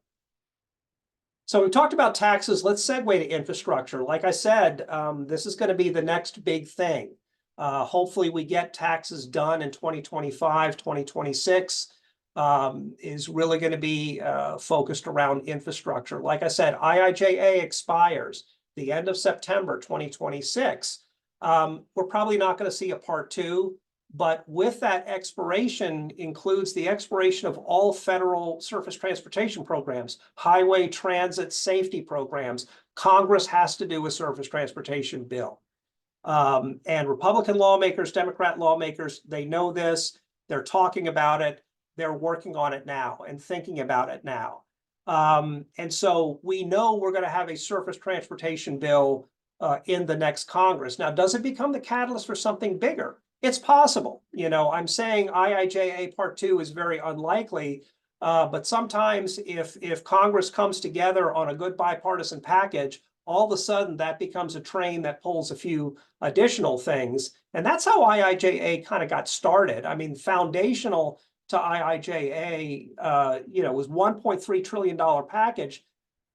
So we talked about taxes. Let's segue to infrastructure. Like I said, this is going to be the next big thing. Hopefully we get taxes done in 2025, 2026 is really going to be focused around infrastructure. Like I said, IIJA expires the end of September 2026. We're probably not going to see a part two, but with that expiration includes the expiration of all federal surface transportation programs, highway transit safety programs. Congress has to do a surface transportation bill. And Republican lawmakers, Democrat lawmakers, they know this. They're talking about it. They're working on it now and thinking about it now. And so we know we're going to have a surface transportation bill in the next Congress. Now, does it become the catalyst for something bigger? It's possible. You know, I'm saying IIJA Part 2 is very unlikely, but sometimes if Congress comes together on a good bipartisan package, all of a sudden that becomes a train that pulls a few additional things. And that's how IIJA kind of got started. I mean, foundational to IIJA, you know, was $1.3 trillion package.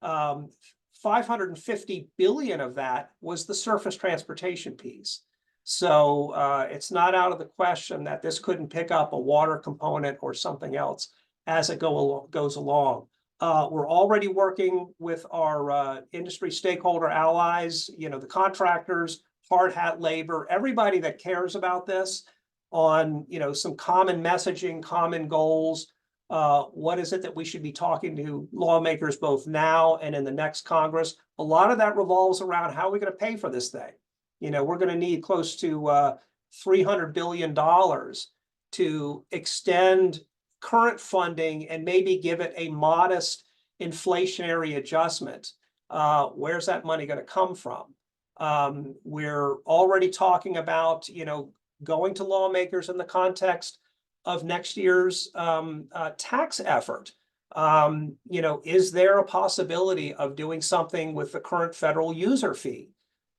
550 billion of that was the surface transportation piece. So it's not out of the question that this couldn't pick up a water component or something else as it goes along. We're already working with our industry stakeholder allies, you know, the contractors, hard hat labor, everybody that cares about this on, you know, some common messaging, common goals. What is it that we should be talking to lawmakers both now and in the next Congress? A lot of that revolves around how are we going to pay for this thing? You know, we're going to need close to $300 billion to extend current funding and maybe give it a modest inflationary adjustment. Where's that money going to come from? We're already talking about, you know, going to lawmakers in the context of next year's tax effort. You know, is there a possibility of doing something with the current federal user fee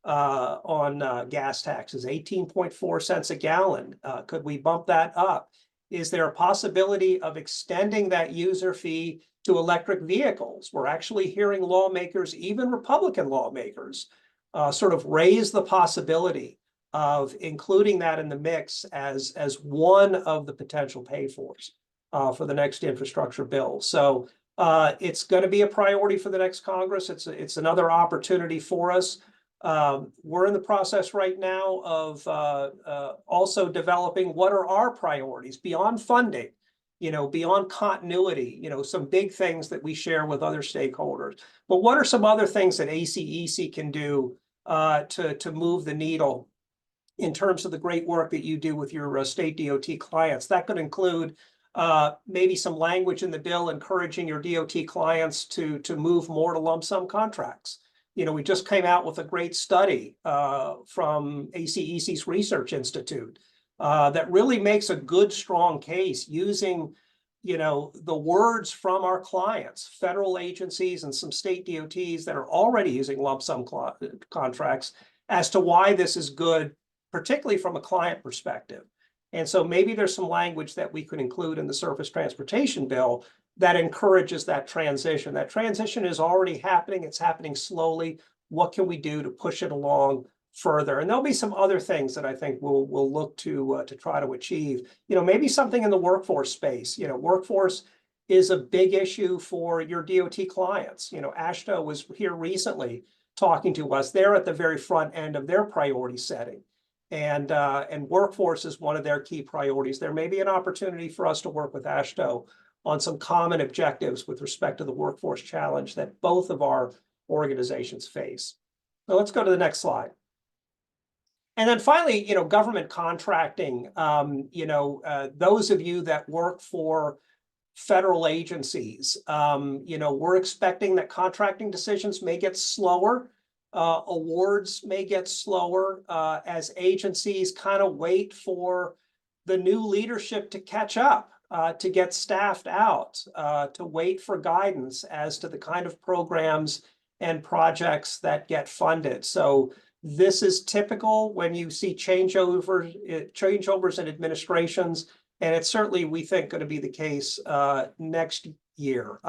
on gas taxes, 18.4 cents a gallon? Could we bump that up? Is there a possibility of extending that user fee to electric vehicles? We're actually hearing lawmakers, even Republican lawmakers, sort of raise the possibility of including that in the mix as one of the potential pay-fors for the next infrastructure bill. So it's going to be a priority for the next Congress. It's another opportunity for us. We're in the process right now of also developing what are our priorities beyond funding, you know, beyond continuity, you know, some big things that we share with other stakeholders. But what are some other things that ACEC can do to move the needle in terms of the great work that you do with your state DOT clients? That could include maybe some language in the bill encouraging your DOT clients to move more to lump sum contracts. You know, we just came out with a great study from ACEC's Research Institute that really makes a good, strong case using, you know, the words from our clients, federal agencies and some state DOTs that are already using lump sum contracts as to why this is good, particularly from a client perspective. And so maybe there's some language that we could include in the surface transportation bill that encourages that transition. That transition is already happening. It's happening slowly. What can we do to push it along further? And there'll be some other things that I think we'll look to try to achieve. You know, maybe something in the workforce space. You know, workforce is a big issue for your DOT clients. You know, AASHTO was here recently talking to us. They're at the very front end of their priority setting. And workforce is one of their key priorities. There may be an opportunity for us to work with AASHTO on some common objectives with respect to the workforce challenge that both of our organizations face. So let's go to the next slide. And then finally, you know, government contracting. You know, those of you that work for federal agencies, you know, we're expecting that contracting decisions may get slower. Awards may get slower as agencies kind of wait for the new leadership to catch up, to get staffed out, to wait for guidance as to the kind of programs and projects that get funded. So this is typical when you see changeovers in administrations, and it's certainly, we think, going to be the case next year.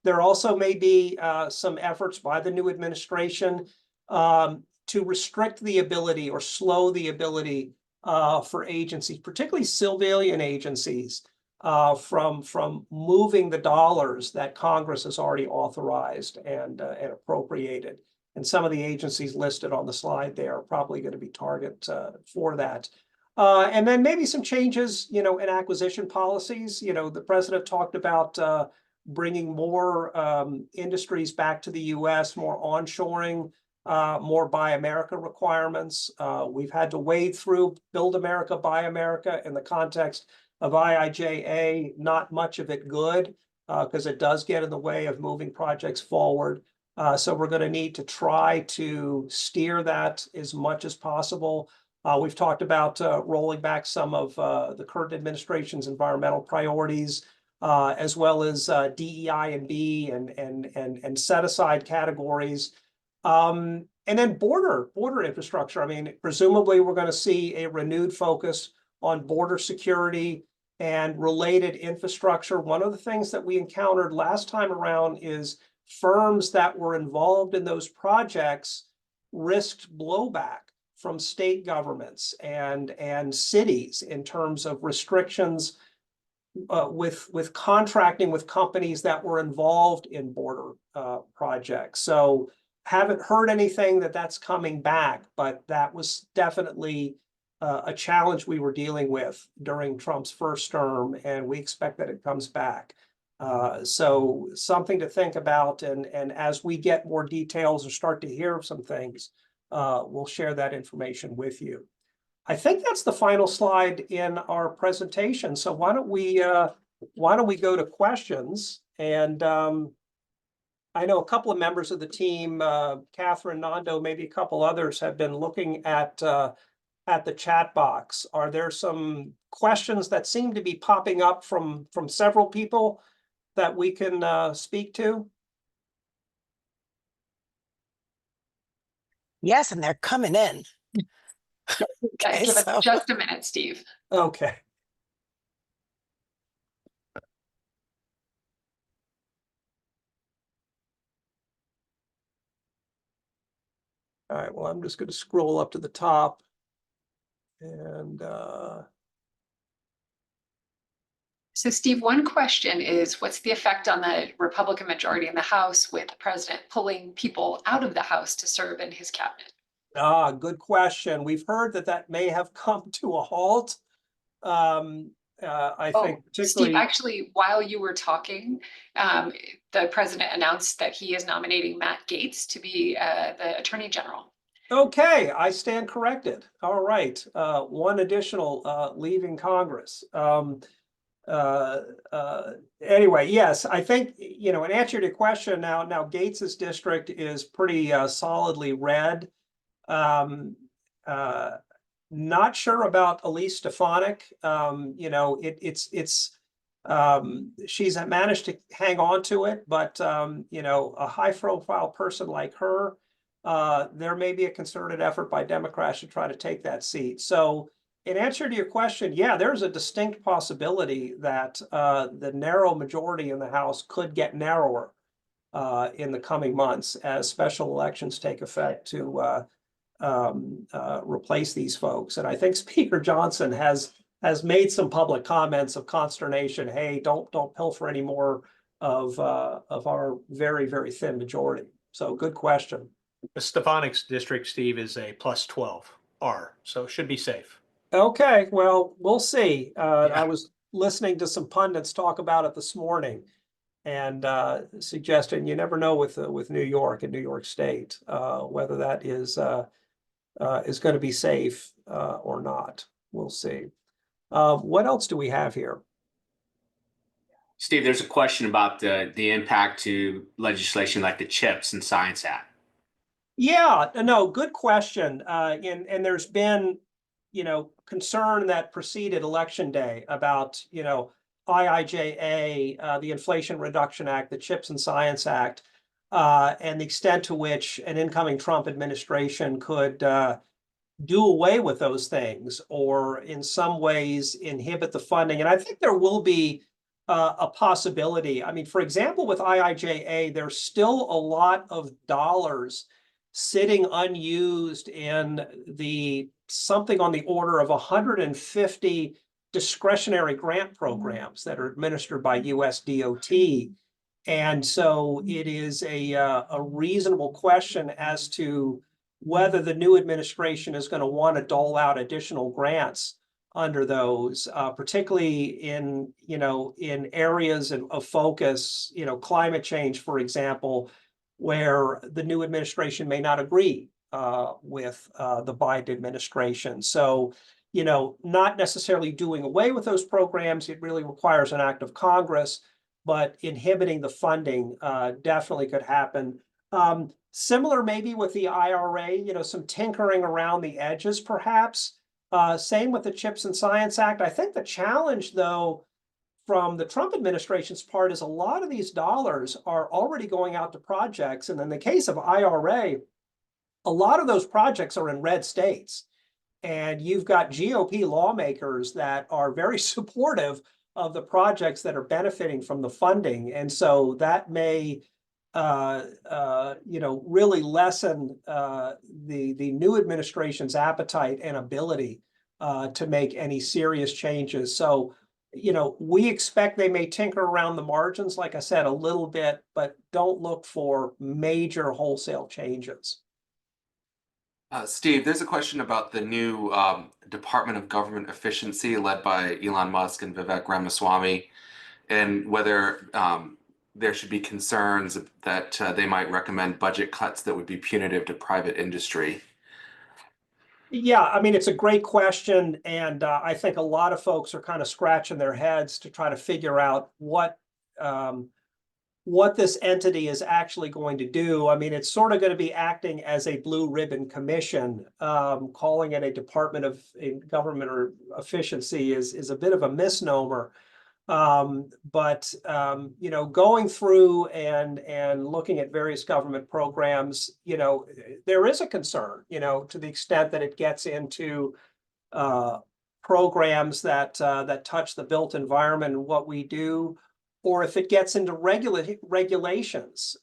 There also may be some efforts by the new administration to restrict the ability or slow the ability for agencies, particularly civilian agencies, from moving the dollars that Congress has already authorized and appropriated. And some of the agencies listed on the slide there are probably going to be target for that. And then maybe some changes, in acquisition policies. The president talked about bringing more industries back to the U.S., more onshoring, more Buy America requirements. We've had to wade through Build America, Buy America in the context of IIJA, not much of it good, because it does get in the way of moving projects forward. So we're going to need to try to steer that as much as possible. We've talked about rolling back some of the current administration's environmental priorities, as well as DEI and B and set aside categories. And then border infrastructure. I mean, presumably we're going to see a renewed focus on border security and related infrastructure. One of the things that we encountered last time around is firms that were involved in those projects risked blowback from state governments and cities in terms of restrictions with contracting with companies that were involved in border projects. So haven't heard anything that's coming back, but that was definitely a challenge we were dealing with during Trump's first term, and we expect that it comes back. So something to think about, and as we get more details or start to hear some things, we'll share that information with you. I think that's the final slide in our presentation. So why don't we go to questions? And I know a couple of members of the team, Catherine, Nando, maybe a couple others, have been looking at the chat box. Are there some questions that seem to be popping up from several people that we can speak to? Yes, and they're coming in. Okay, Give so us just a minute, Steve. Okay. All right, well, I'm just going to scroll up to the top. And So Steve, one question is, what's the effect on the Republican majority in the House with the president pulling people out of the House to serve in his cabinet? good question. We've heard that may have come to a halt. I think particularly. Steve, actually, while you were talking, the president announced that he is nominating Matt Gaetz to be the Attorney General. Okay, I stand corrected. All right, one additional leaving Congress. Anyway, yes, I think, in answer to your question, now Gaetz's district is pretty solidly red. Not sure about Elise Stefanik. She's managed to hang on to it, but a high-profile person like her, there may be a concerted effort by Democrats to try to take that seat. So, in answer to your question, yeah, there's a distinct possibility that the narrow majority in the House could get narrower in the coming months as special elections take effect to replace these folks. And I think Speaker Johnson has made some public comments of consternation. Hey, don't pilfer any more of our very, very thin majority. So good question. The Stefanik's district, Steve, is a +12R, so it should be safe. Okay, well, we'll see. Yeah. I was listening to some pundits talk about it this morning, and suggesting you never know with New York and New York State whether that is going to be safe or not. We'll see. What else do we have here? Steve, there's a question about the impact to legislation like the CHIPS and Science Act. Yeah, no, good question. And there's been, concern that preceded Election Day about, IIJA, the Inflation Reduction Act, the CHIPS and Science Act, and the extent to which an incoming Trump administration could do away with those things or in some ways inhibit the funding. And I think there will be a possibility. I mean, for example, with IIJA, there's still a lot of dollars sitting unused in something on the order of 150 discretionary grant programs that are administered by US DOT. And so it is a reasonable question as to whether the new administration is going to want to dole out additional grants under those, particularly in areas of focus, climate change, for example, where the new administration may not agree with the Biden administration. So, not necessarily doing away with those programs. It really requires an act of Congress, but inhibiting the funding definitely could happen. Similar maybe with the IRA, some tinkering around the edges, perhaps. Same with the CHIPS and Science Act. I think the challenge, though, from the Trump administration's part is a lot of these dollars are already going out to projects. And in the case of IRA, a lot of those projects are in red states. And you've got GOP lawmakers that are very supportive of the projects that are benefiting from the funding. And so that may, really lessen the new administration's appetite and ability to make any serious changes. So, we expect they may tinker around the margins, like I said, a little bit, but don't look for major wholesale changes. Steve, there's a question about the new Department of Government Efficiency led by Elon Musk and Vivek Ramaswamy, and whether there should be concerns that they might recommend budget cuts that would be punitive to private industry. Yeah, I mean, it's a great question. And I think a lot of folks are kind of scratching their heads to try to figure out what this entity is actually going to do. I mean, it's sort of going to be acting as a blue ribbon commission. Calling it a Department of Government or Efficiency is a bit of a misnomer. But going through and looking at various government programs, there is a concern, to the extent that it gets into programs that touch the built environment and what we do, or if it gets into regulations,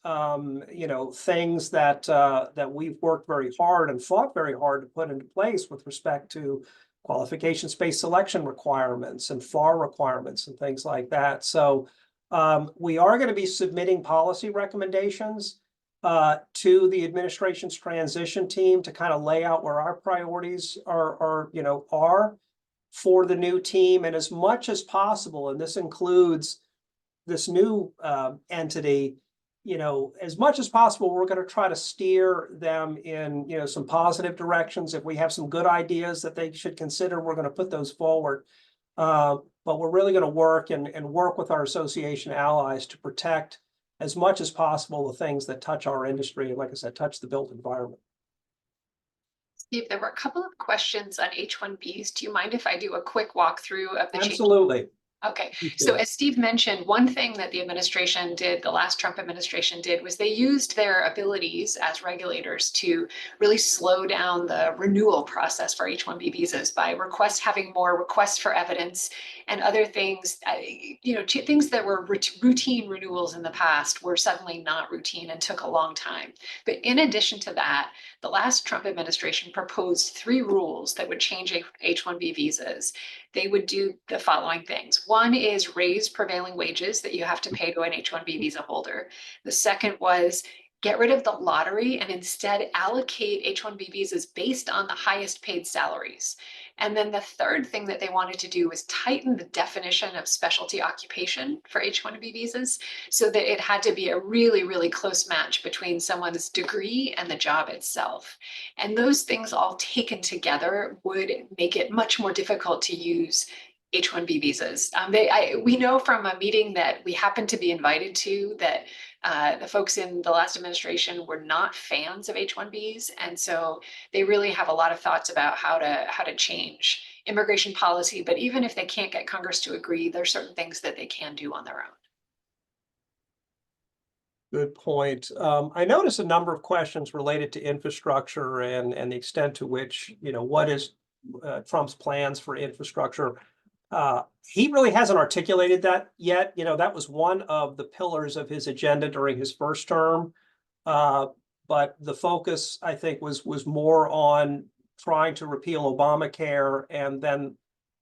things that we've worked very hard and fought very hard to put into place with respect to qualification-based selection requirements and FAR requirements and things like that. So we are going to be submitting policy recommendations to the administration's transition team to kind of lay out where our priorities are for the new team. And as much as possible, and this includes this new entity, as much as possible, we're going to try to steer them in, some positive directions. If we have some good ideas that they should consider, we're going to put those forward. But we're really going to work and work with our association allies to protect as much as possible the things that touch our industry and, like I said, touch the built environment. Steve, there were a couple of questions on H-1Bs. Do you mind if I do a quick walkthrough of the changes? Absolutely. Okay, so as Steve mentioned, one thing that the administration did, the last Trump administration did, was they used their abilities as regulators to really slow down the renewal process for H-1B visas by having more requests for evidence and other things, things that were routine renewals in the past were suddenly not routine and took a long time. But in addition to that, the last Trump administration proposed 3 rules that would change H-1B visas. They would do the following things. One is raise prevailing wages that you have to pay to an H-1B visa holder. The second was get rid of the lottery and instead allocate H-1B visas based on the highest paid salaries. And then the third thing that they wanted to do was tighten the definition of specialty occupation for H-1B visas so that it had to be a really, really close match between someone's degree and the job itself. And those things all taken together would make it much more difficult to use H-1B visas. We know from a meeting that we happened to be invited to that the folks in the last administration were not fans of H-1Bs. And so they really have a lot of thoughts about how to change immigration policy. But even if they can't get Congress to agree, there are certain things that they can do on their own. Good point. I noticed a number of questions related to infrastructure and the extent to which, what is Trump's plans for infrastructure. He really hasn't articulated that yet. You know, that was one of the pillars of his agenda during his first term. But the focus, I think, was more on trying to repeal Obamacare and then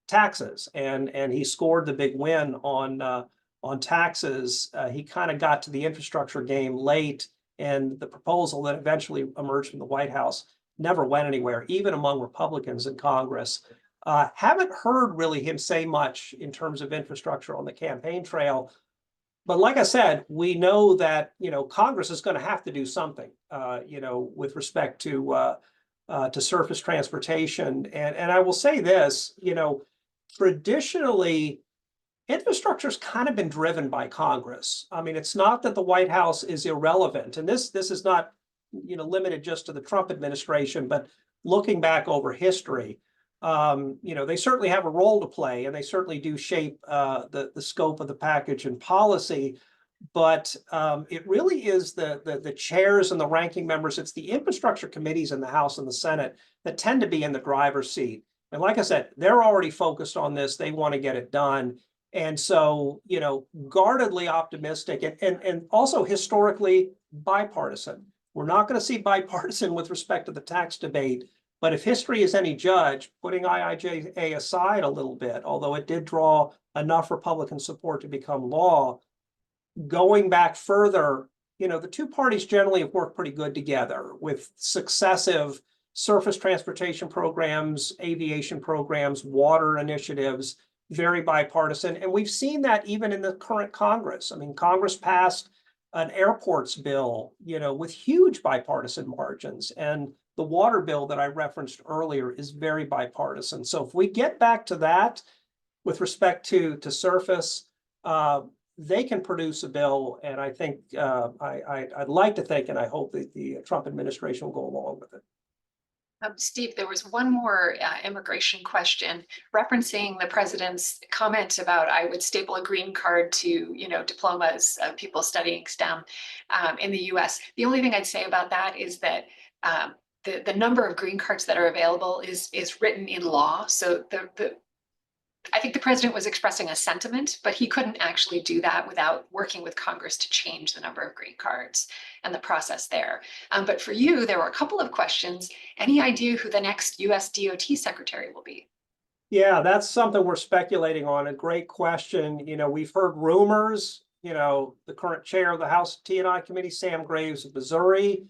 taxes. And he scored the big win on taxes. He kind of got to the infrastructure game late, and the proposal that eventually emerged from the White House never went anywhere, even among Republicans in Congress. Haven't heard really him say much in terms of infrastructure on the campaign trail. But like I said, we know that, you know, Congress is going to have to do something, you know, with respect to surface transportation. And I will say this, you know, traditionally, infrastructure's kind of been driven by Congress. I mean, it's not that the White House is irrelevant, and this is not, you know, limited just to the Trump administration, but looking back over history, you know, they certainly have a role to play, and they certainly do shape the scope of the package and policy. But it really is the chairs and the ranking members. It's the infrastructure committees in the House and the Senate that tend to be in the driver's seat. And like I said, they're already focused on this. They want to get it done. And so, you know, guardedly optimistic and also historically bipartisan. We're not going to see bipartisan with respect to the tax debate. But if history is any judge, putting IIJA aside a little bit, although it did draw enough Republican support to become law, going back further, you know, the two parties generally have worked pretty good together with successive surface transportation programs, aviation programs, water initiatives, very bipartisan. And we've seen that even in the current Congress. I mean, Congress passed an airports bill, you know, with huge bipartisan margins. And the water bill that I referenced earlier is very bipartisan. So if we get back to that with respect to surface, they can produce a bill. And I think I'd like to think, and I hope that the Trump administration will go along with it. Steve, there was one more immigration question referencing the president's comment about I would staple a green card to, you know, diplomas of people studying STEM in the US. The only thing I'd say about that is that the number of green cards that are available is written in law. So I think the president was expressing a sentiment, but he couldn't actually do that without working with Congress to change the number of green cards and the process there. But for you, there were a couple of questions. Any idea who the next US DOT secretary will be? Yeah, that's something we're speculating on. A great question. You know, we've heard rumors, you know, the current chair of the House T&I committee, Sam Graves of Missouri,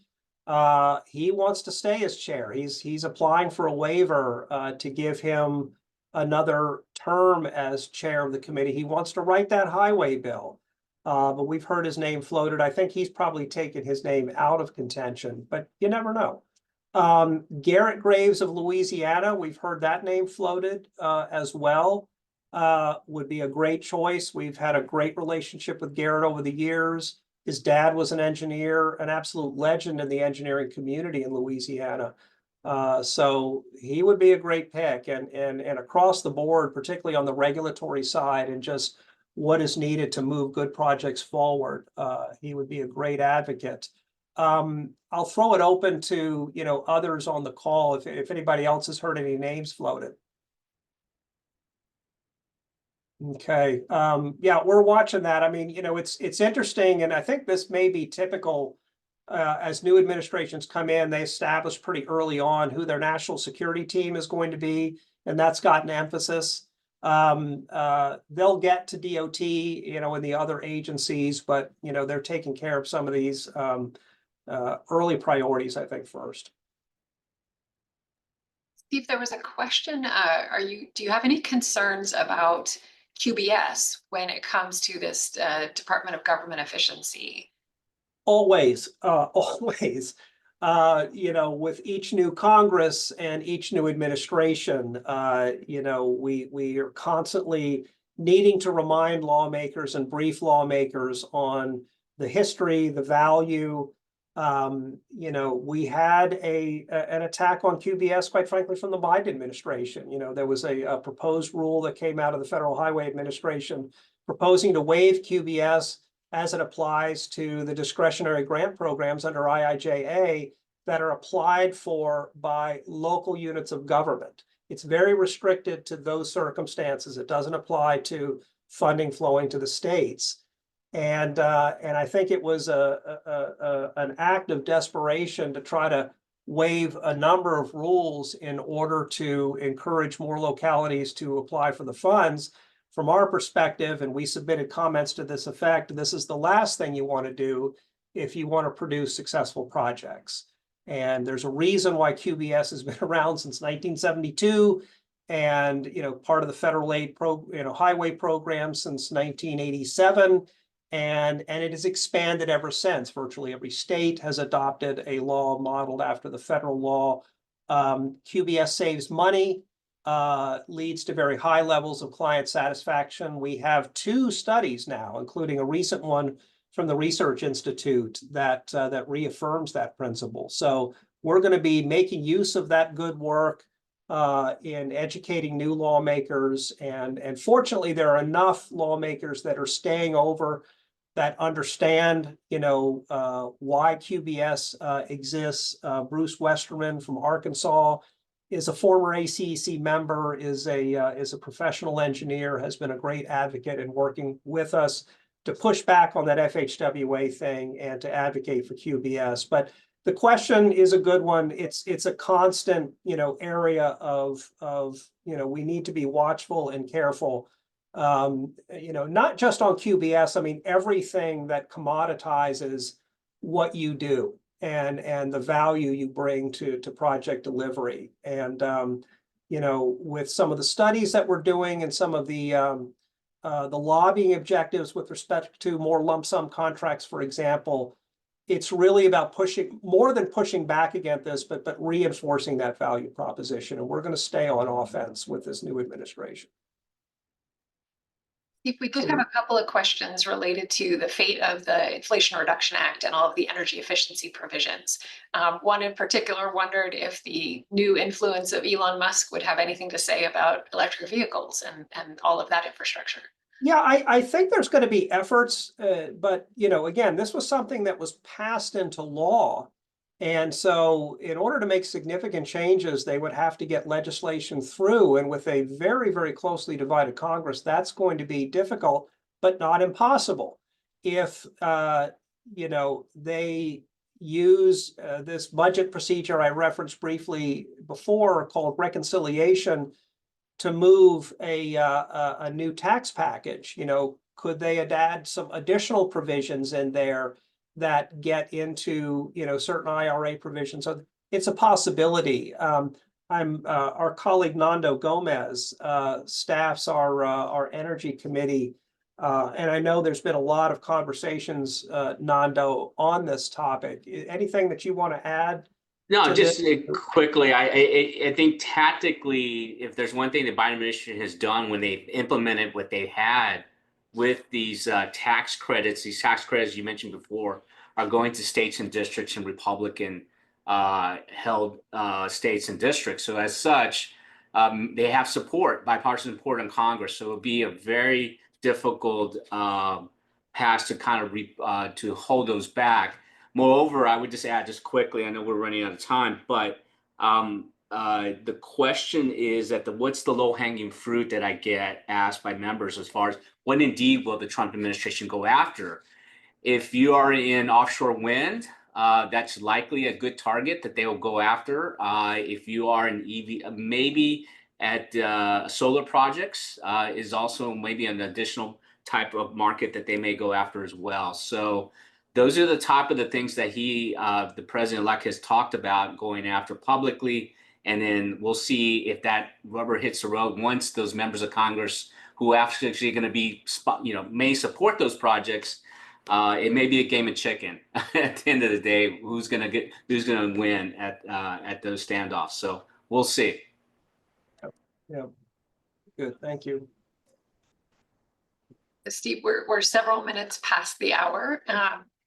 he wants to stay as chair. He's applying for a waiver to give him another term as chair of the committee. He wants to write that highway bill, but we've heard his name floated. I think he's probably taken his name out of contention, but you never know. Garrett Graves of Louisiana, we've heard that name floated as well, would be a great choice. We've had a great relationship with Garrett over the years. His dad was an engineer, an absolute legend in the engineering community in Louisiana. So he would be a great pick, and across the board, particularly on the regulatory side and just what is needed to move good projects forward, he would be a great advocate. I'll throw it open to, you know, others on the call if anybody else has heard any names floated. Okay, yeah, we're watching that. I mean, you know, it's interesting, and I think this may be typical. As new administrations come in, they establish pretty early on who their national security team is going to be, and that's gotten emphasis. They'll get to DOT, you know, and the other agencies, but, you know, they're taking care of some of these early priorities, I think, first. Steve, there was a question. Do you have any concerns about QBS when it comes to this Department of Government Efficiency? Always, always. You know, with each new Congress and each new administration, you know, we are constantly needing to remind lawmakers and brief lawmakers on the history, the value. You know, we had an attack on QBS, quite frankly, from the Biden administration. You know, there was a proposed rule that came out of the Federal Highway Administration proposing to waive QBS as it applies to the discretionary grant programs under IIJA that are applied for by local units of government. It's very restricted to those circumstances. It doesn't apply to funding flowing to the states. And I think it was an act of desperation to try to waive a number of rules in order to encourage more localities to apply for the funds. From our perspective, and we submitted comments to this effect, this is the last thing you want to do if you want to produce successful projects. And there's a reason why QBS has been around since 1972, and part of the federal aid highway program since 1987. And it has expanded ever since. Virtually every state has adopted a law modeled after the federal law. QBS saves money, leads to very high levels of client satisfaction. We have 2 studies now, including a recent one from the Research Institute that reaffirms that principle. So we're going to be making use of that good work in educating new lawmakers. And fortunately, there are enough lawmakers that are staying over that understand, why QBS exists. Bruce Westerman from Arkansas is a former ACEC member, is a professional engineer, has been a great advocate in working with us to push back on that FHWA thing and to advocate for QBS. But the question is a good one. It's a constant, area of we need to be watchful and careful. Not just on QBS. I mean, everything that commoditizes what you do and the value you bring to project delivery. And with some of the studies that we're doing and some of the lobbying objectives with respect to more lump sum contracts, for example, it's really about pushing more than pushing back against this, but reinforcing that value proposition. And we're going to stay on offense with this new administration. We did have a couple of questions related to the fate of the Inflation Reduction Act and all of the energy efficiency provisions. One in particular wondered if the new influence of Elon Musk would have anything to say about electric vehicles and all of that infrastructure. Yeah, I think there's going to be efforts, but again, this was something that was passed into law. And so in order to make significant changes, they would have to get legislation through. And with a very, very closely divided Congress, that's going to be difficult, but not impossible. If, they use this budget procedure I referenced briefly before called reconciliation to move a new tax package, could they add some additional provisions in there that get into certain IRA provisions? So it's a possibility. Our colleague Nando Gomez staffs our energy committee, and I know there's been a lot of conversations, Nando, on this topic. Anything that you want to add? No, just quickly, I think tactically, if there's one thing the Biden administration has done when they've implemented what they had with these tax credits you mentioned before are going to states and districts and Republican held states and districts. So as such, they have bipartisan support in Congress. So it would be a very difficult pass to kind of to hold those back. Moreover, I would just add just quickly, I know we're running out of time, but the question is that what's the low-hanging fruit that I get asked by members as far as what indeed will the Trump administration go after? If you are in offshore wind, that's likely a good target that they will go after. If you are in EV, maybe at solar projects is also maybe an additional type of market that they may go after as well. So those are the type of the things that the president-elect has talked about going after publicly. And then we'll see if that rubber hits the road once those members of Congress who actually going to be, may support those projects. It may be a game of chicken at the end of the day. Who's going to win at those standoffs? So we'll see. Yeah, good. Thank you. Steve, we're several minutes past the hour.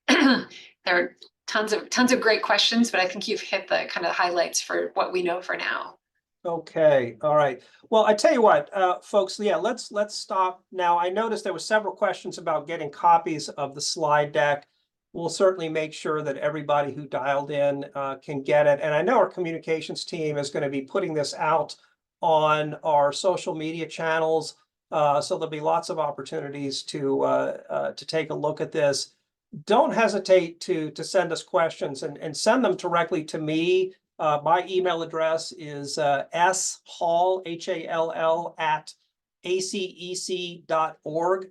There are tons of great questions, but I think you've hit the kind of highlights for what we know for now. Okay. All right. Well, I tell you what, folks, yeah, let's stop now. I noticed there were several questions about getting copies of the slide deck. We'll certainly make sure that everybody who dialed in can get it. And I know our communications team is going to be putting this out on our social media channels. So there'll be lots of opportunities to take a look at this. Don't hesitate to send us questions and send them directly to me. My email address is shall, Hall, at acec.org.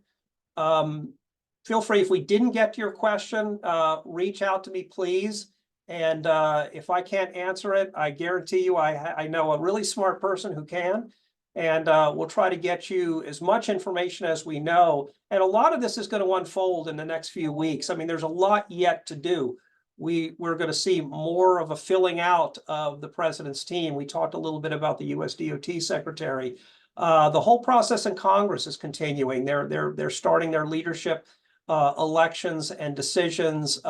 Feel free, if we didn't get to your question, reach out to me, please. And if I can't answer it, I guarantee you I know a really smart person who can. And we'll try to get you as much information as we know. And a lot of this is going to unfold in the next few weeks. I mean, there's a lot yet to do. We're going to see more of a filling out of the president's team. We talked a little bit about the US DOT secretary. The whole process in Congress is continuing. They're starting their leadership elections and decisions.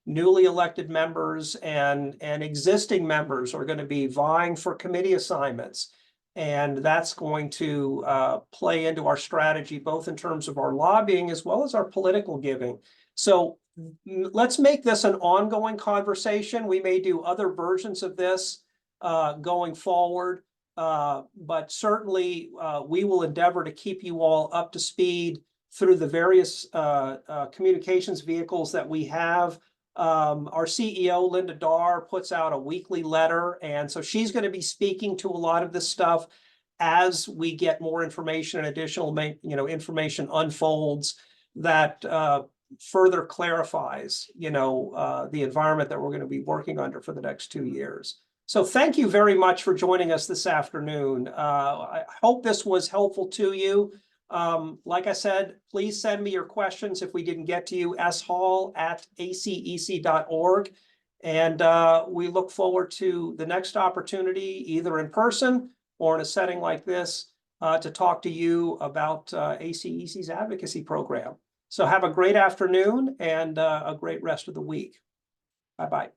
Newly elected members and existing members are going to be vying for committee assignments. And that's going to play into our strategy, both in terms of our lobbying as well as our political giving. So let's make this an ongoing conversation. We may do other versions of this going forward, but certainly we will endeavor to keep you all up to speed through the various communications vehicles that we have. Our CEO, Linda Darr, puts out a weekly letter, and so she's going to be speaking to a lot of this stuff as we get more information and additional, information unfolds that further clarifies, the environment that we're going to be working under for the next 2 years. So thank you very much for joining us this afternoon. I hope this was helpful to you. Like I said, please send me your questions if we didn't get to you, shall at acec.org. And we look forward to the next opportunity, either in person or in a setting like this, to talk to you about ACEC's advocacy program. So have a great afternoon and a great rest of the week. Bye-bye.